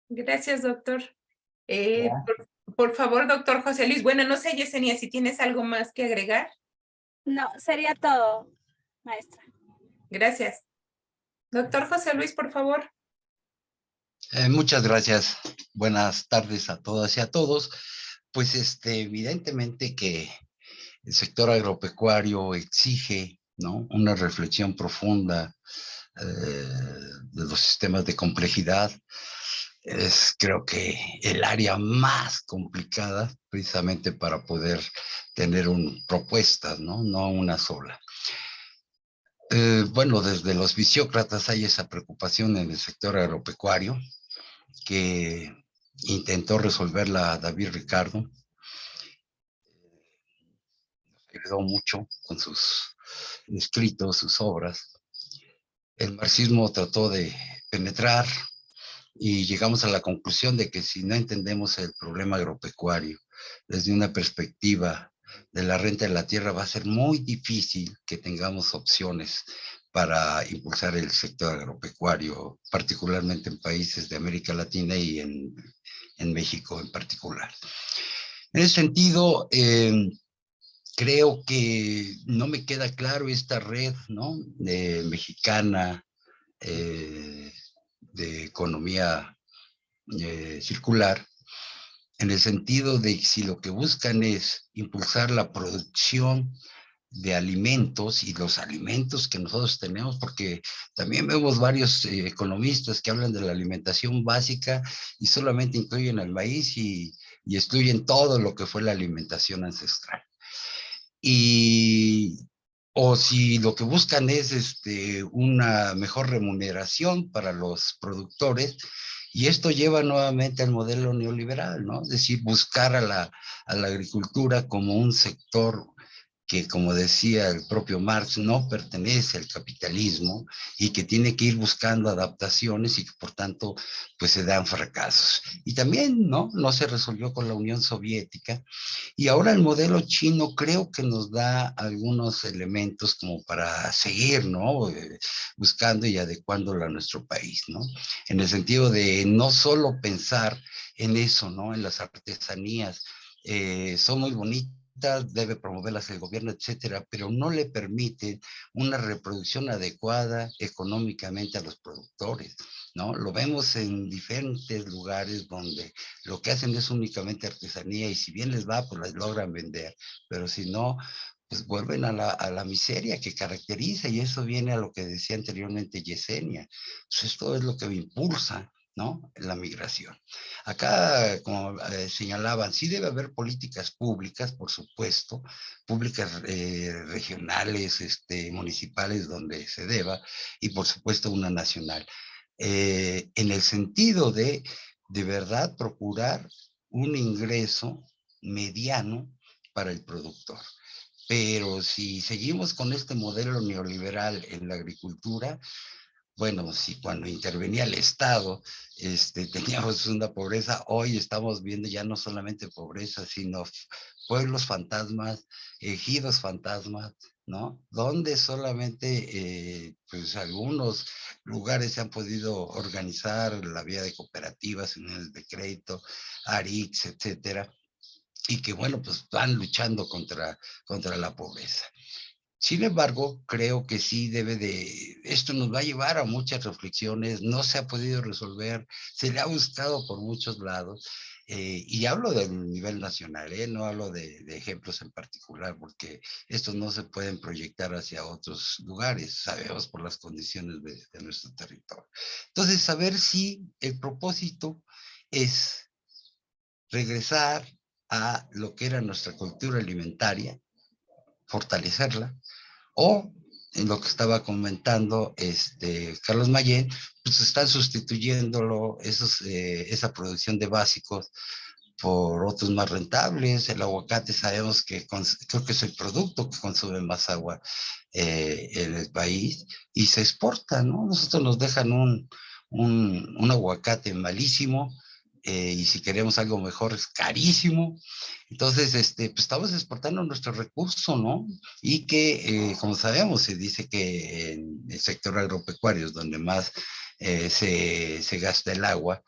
Gracias, doctor. Ya. Por favor, doctor José Luis. Bueno, no sé, Yesenia, si tienes algo más que agregar. No, sería todo, maestra. Gracias. Doctor José Luis, por favor. Muchas gracias. Buenas tardes a todas y a todos. Pues evidentemente que el sector agropecuario exige, ¿no?, una reflexión profunda de los sistemas de complejidad. Es, creo que, el área más complicada precisamente para poder tener propuestas, ¿no? No una sola. Bueno, desde los visiócratas hay esa preocupación en el sector agropecuario que intentó resolverla David Ricardo. Nos ayudó mucho con sus escritos, sus obras. El marxismo trató de penetrar y llegamos a la conclusión de que si no entendemos el problema agropecuario desde una perspectiva de la renta de la tierra, va a ser muy difícil que tengamos opciones para impulsar el sector agropecuario, particularmente en países de América Latina y en México en particular. En ese sentido, creo que no me queda claro esta red, ¿no?, mexicana de economía circular, en el sentido de si lo que buscan es impulsar la producción de alimentos y los alimentos que nosotros tenemos, porque también vemos varios economistas que hablan de la alimentación básica y solamente incluyen el maíz y excluyen todo lo que fue la alimentación ancestral. O si lo que buscan es una mejor remuneración para los productores, y esto lleva nuevamente al modelo neoliberal, ¿no? Es decir, buscar a la agricultura como un sector que, como decía el propio Marx, no pertenece al capitalismo y que tiene que ir buscando adaptaciones y que por tanto pues se dan fracasos. Y también no se resolvió con la Unión Soviética, y ahora el modelo chino creo que nos da algunos elementos como para seguir, ¿no?, buscando y adecuándolo a nuestro país, ¿no? En el sentido de no solo pensar en eso, ¿no?, en las artesanías, son muy bonitas, debe promoverlas el gobierno, etcétera, pero no le permiten una reproducción adecuada económicamente a los productores. ¿no? Lo vemos en diferentes lugares donde lo que hacen es únicamente artesanía y si bien les va, pues las logran vender, pero si no, pues vuelven a la miseria que caracteriza y eso viene a lo que decía anteriormente Yesenia. Pues esto es lo que impulsa, ¿no? La migración. Acá, como señalaban, sí debe haber políticas públicas, por supuesto, públicas regionales, municipales donde se deba, y por supuesto una nacional. En el sentido de verdad, procurar un ingreso mediano para el productor. Pero si seguimos con este modelo neoliberal en la agricultura, bueno, si cuando intervenía el Estado teníamos una pobreza, hoy estamos viendo ya no solamente pobreza, sino pueblos fantasmas, ejidos fantasmas, ¿no? Donde solamente pues algunos lugares se han podido organizar la vía de cooperativas, uniones de crédito, ARICS, etcétera, y que bueno, pues van luchando contra la pobreza. Sin embargo, creo que sí esto nos va a llevar a muchas reflexiones, no se ha podido resolver, se le ha buscado por muchos lados, y hablo del nivel nacional, no hablo de ejemplos en particular, porque estos no se pueden proyectar hacia otros lugares, sabemos por las condiciones de nuestro territorio. Entonces, saber si el propósito es regresar a lo que era nuestra cultura alimentaria, fortalecerla, o en lo que estaba comentando Carlos Mayén, pues están sustituyéndolo, esa producción de básicos por otros más rentables. El aguacate sabemos que creo que es el producto que consume más agua en el país y se exporta, ¿no? Nosotros nos dejan un aguacate malísimo, y si queremos algo mejor es carísimo. Entonces, pues estamos exportando nuestro recurso, ¿no? Y que, como sabemos, se dice que en el sector agropecuario es donde más se gasta el agua,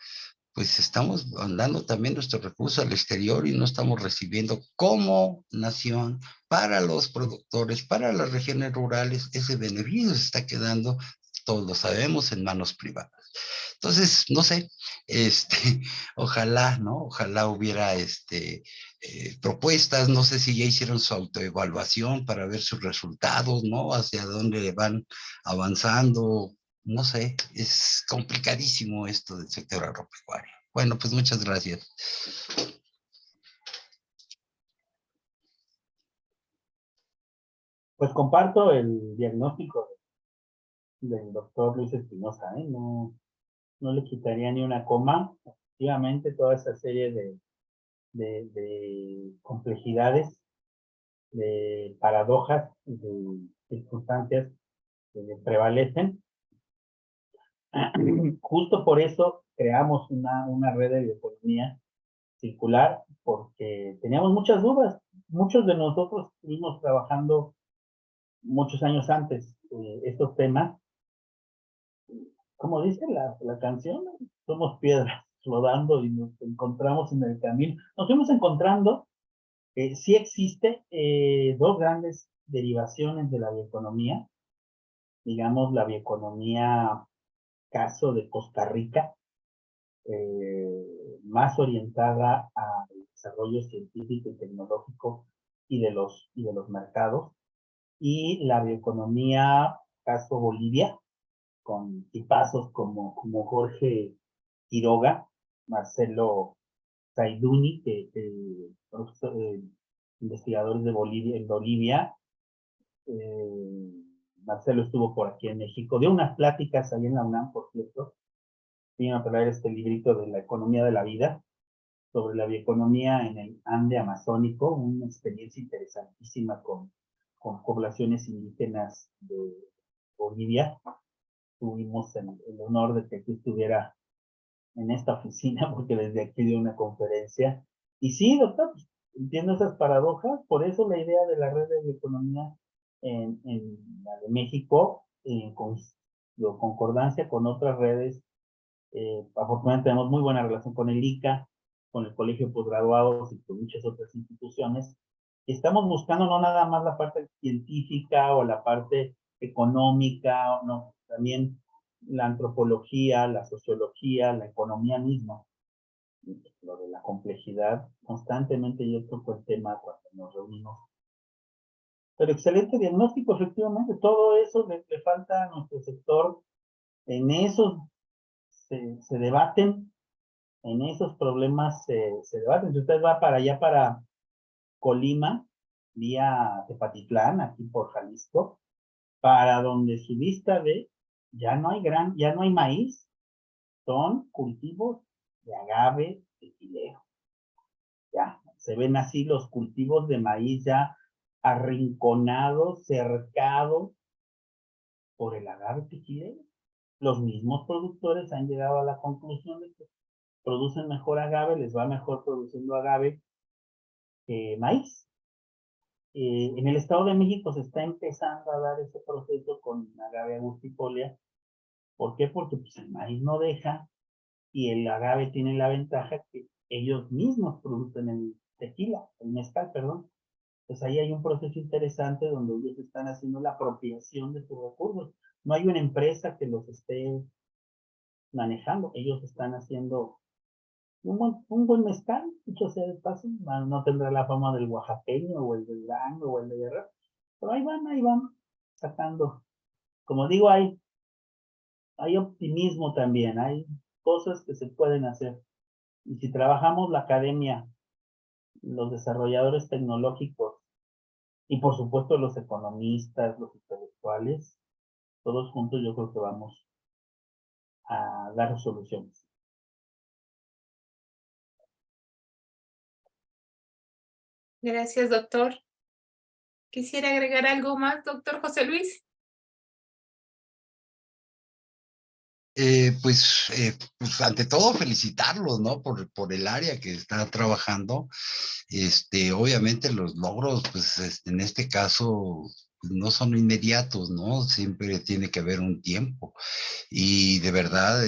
pues estamos mandando también nuestro recurso al exterior y no estamos recibiendo como nación para los productores, para las regiones rurales, ese beneficio se está quedando, todos lo sabemos, en manos privadas. Entonces, no sé, ojalá, ¿no? Ojalá hubiera propuestas, no sé si ya hicieron su autoevaluación para ver sus resultados, ¿no? Hacia dónde van avanzando, no sé, es complicadísimo esto del sector agropecuario. Bueno, pues muchas gracias. Pues comparto el diagnóstico del doctor Luis Espinosa, no, no le quitaría ni una coma. Efectivamente, toda esa serie de complejidades, de paradojas, de circunstancias que prevalecen. Justo por eso creamos una red de bioeconomía circular, porque teníamos muchas dudas. Muchos de nosotros estuvimos trabajando muchos años antes estos temas. Como dice la canción, somos piedras rodando y nos encontramos en el camino. Nos fuimos encontrando que sí existe dos grandes derivaciones de la bioeconomía. Digamos, la bioeconomía caso de Costa Rica, más orientada al desarrollo científico y tecnológico y de los mercados, y la bioeconomía caso Bolivia, con tipazos como Jorge Quiroga, Marcelo Zaiduni, investigadores de Bolivia, en Bolivia. Marcelo estuvo por aquí en México, dio unas pláticas ahí en la UNAM, por cierto. Vino a traer este librito de la economía de la vida, sobre la bioeconomía en el Ande amazónico, una experiencia interesantísima con poblaciones indígenas de Bolivia. Tuvimos el honor de que aquí estuviera en esta oficina, porque desde aquí dio una conferencia. Y sí, doctor, pues, entiendo esas paradojas, por eso la idea de la red de bioeconomía en la de México, en concordancia con otras redes. Afortunadamente tenemos muy buena relación con el ICA, con el Colegio de Posgraduados y con muchas otras instituciones. Estamos buscando no nada más la parte científica o la parte económica, no, también la antropología, la sociología, la economía misma, lo de la complejidad, constantemente yo toco el tema cuando nos reunimos. Pero excelente diagnóstico, efectivamente, todo eso le falta a nuestro sector, en esos se debaten, en esos problemas se debaten. Si usted va para allá, para Colima, vía Tepatitlán, aquí por Jalisco, para donde su vista ve, ya no hay maíz, son cultivos de agave, tequilero. Ya, se ven así los cultivos de maíz ya arrinconados, cercados por el agave tequilero. Los mismos productores han llegado a la conclusión de que producen mejor agave, les va mejor produciendo agave que maíz. En el Estado de México se está empezando a dar ese proceso con agave angustifolia. ¿Por qué? Porque pues, el maíz no deja y el agave tiene la ventaja que ellos mismos producen el tequila, el mezcal, perdón. Pues ahí hay un proceso interesante donde ellos están haciendo la apropiación de sus recursos. No hay una empresa que los esté manejando, ellos están haciendo un buen mezcal, dicho sea de paso, no tendrá la fama del oaxaqueño o el del Durango o el de Guerrero, pero ahí van sacando. Como digo, hay optimismo también, hay cosas que se pueden hacer. Y si trabajamos la academia, los desarrolladores tecnológicos y por supuesto los economistas, los intelectuales, todos juntos yo creo que vamos a dar soluciones. Gracias, doctor. ¿Quisiera agregar algo más, doctor José Luis? Pues ante todo felicitarlos, ¿no? Por el área que está trabajando. Obviamente los logros, pues en este caso, pues, no son inmediatos, ¿no? Siempre tiene que haber un tiempo. Y de verdad,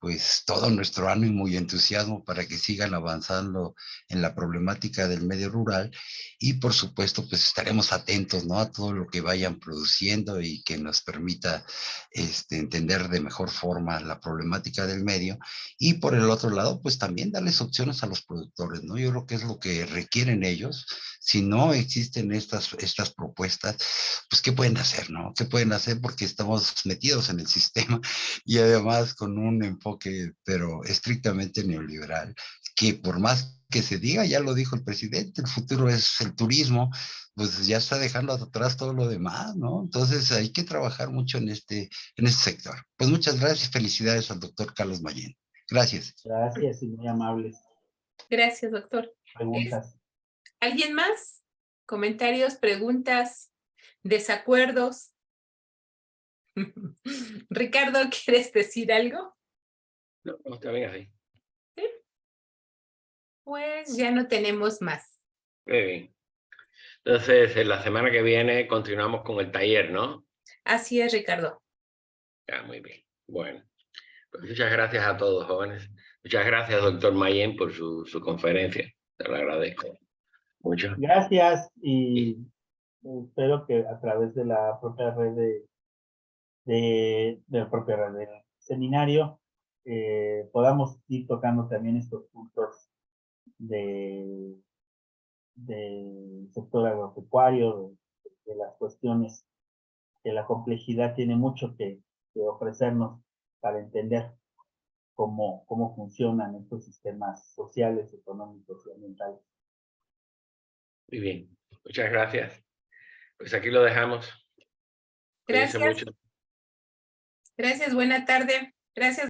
pues todo nuestro ánimo y entusiasmo para que sigan avanzando en la problemática del medio rural. Y por supuesto, pues estaremos atentos, ¿no? A todo lo que vayan produciendo y que nos permita entender de mejor forma la problemática del medio. Y por el otro lado, pues también darles opciones a los productores, ¿no? Yo creo que es lo que requieren ellos. Si no existen estas propuestas, pues ¿qué pueden hacer, no? ¿Qué pueden hacer? Porque estamos metidos en el sistema y además con un enfoque, pero estrictamente neoliberal, que por más que se diga, ya lo dijo el presidente, el futuro es el turismo, pues ya está dejando atrás todo lo demás, ¿no? Entonces hay que trabajar mucho en este sector. Pues muchas gracias y felicidades al doctor Carlos Mayén. Gracias. Gracias y muy amables. Gracias, doctor. Preguntas. ¿Alguien más? ¿Comentarios, preguntas, desacuerdos? Ricardo, ¿quieres decir algo? No, está bien así. ¿Sí? Pues ya no tenemos más. Muy bien. Entonces, en la semana que viene continuamos con el taller, ¿no? Así es, Ricardo. Ya, muy bien. Bueno, pues muchas gracias a todos, jóvenes. Muchas gracias, doctor Mayén, por su conferencia. Te lo agradezco mucho. Gracias y espero que a través de la propia red de la propia red del seminario podamos ir tocando también estos puntos del sector agropecuario, de las cuestiones que la complejidad tiene mucho que ofrecernos para entender cómo funcionan estos sistemas sociales, económicos y ambientales. Muy bien. Muchas gracias. Pues aquí lo dejamos. Cuídense Gracias. mucho. Gracias, buena tarde. Gracias.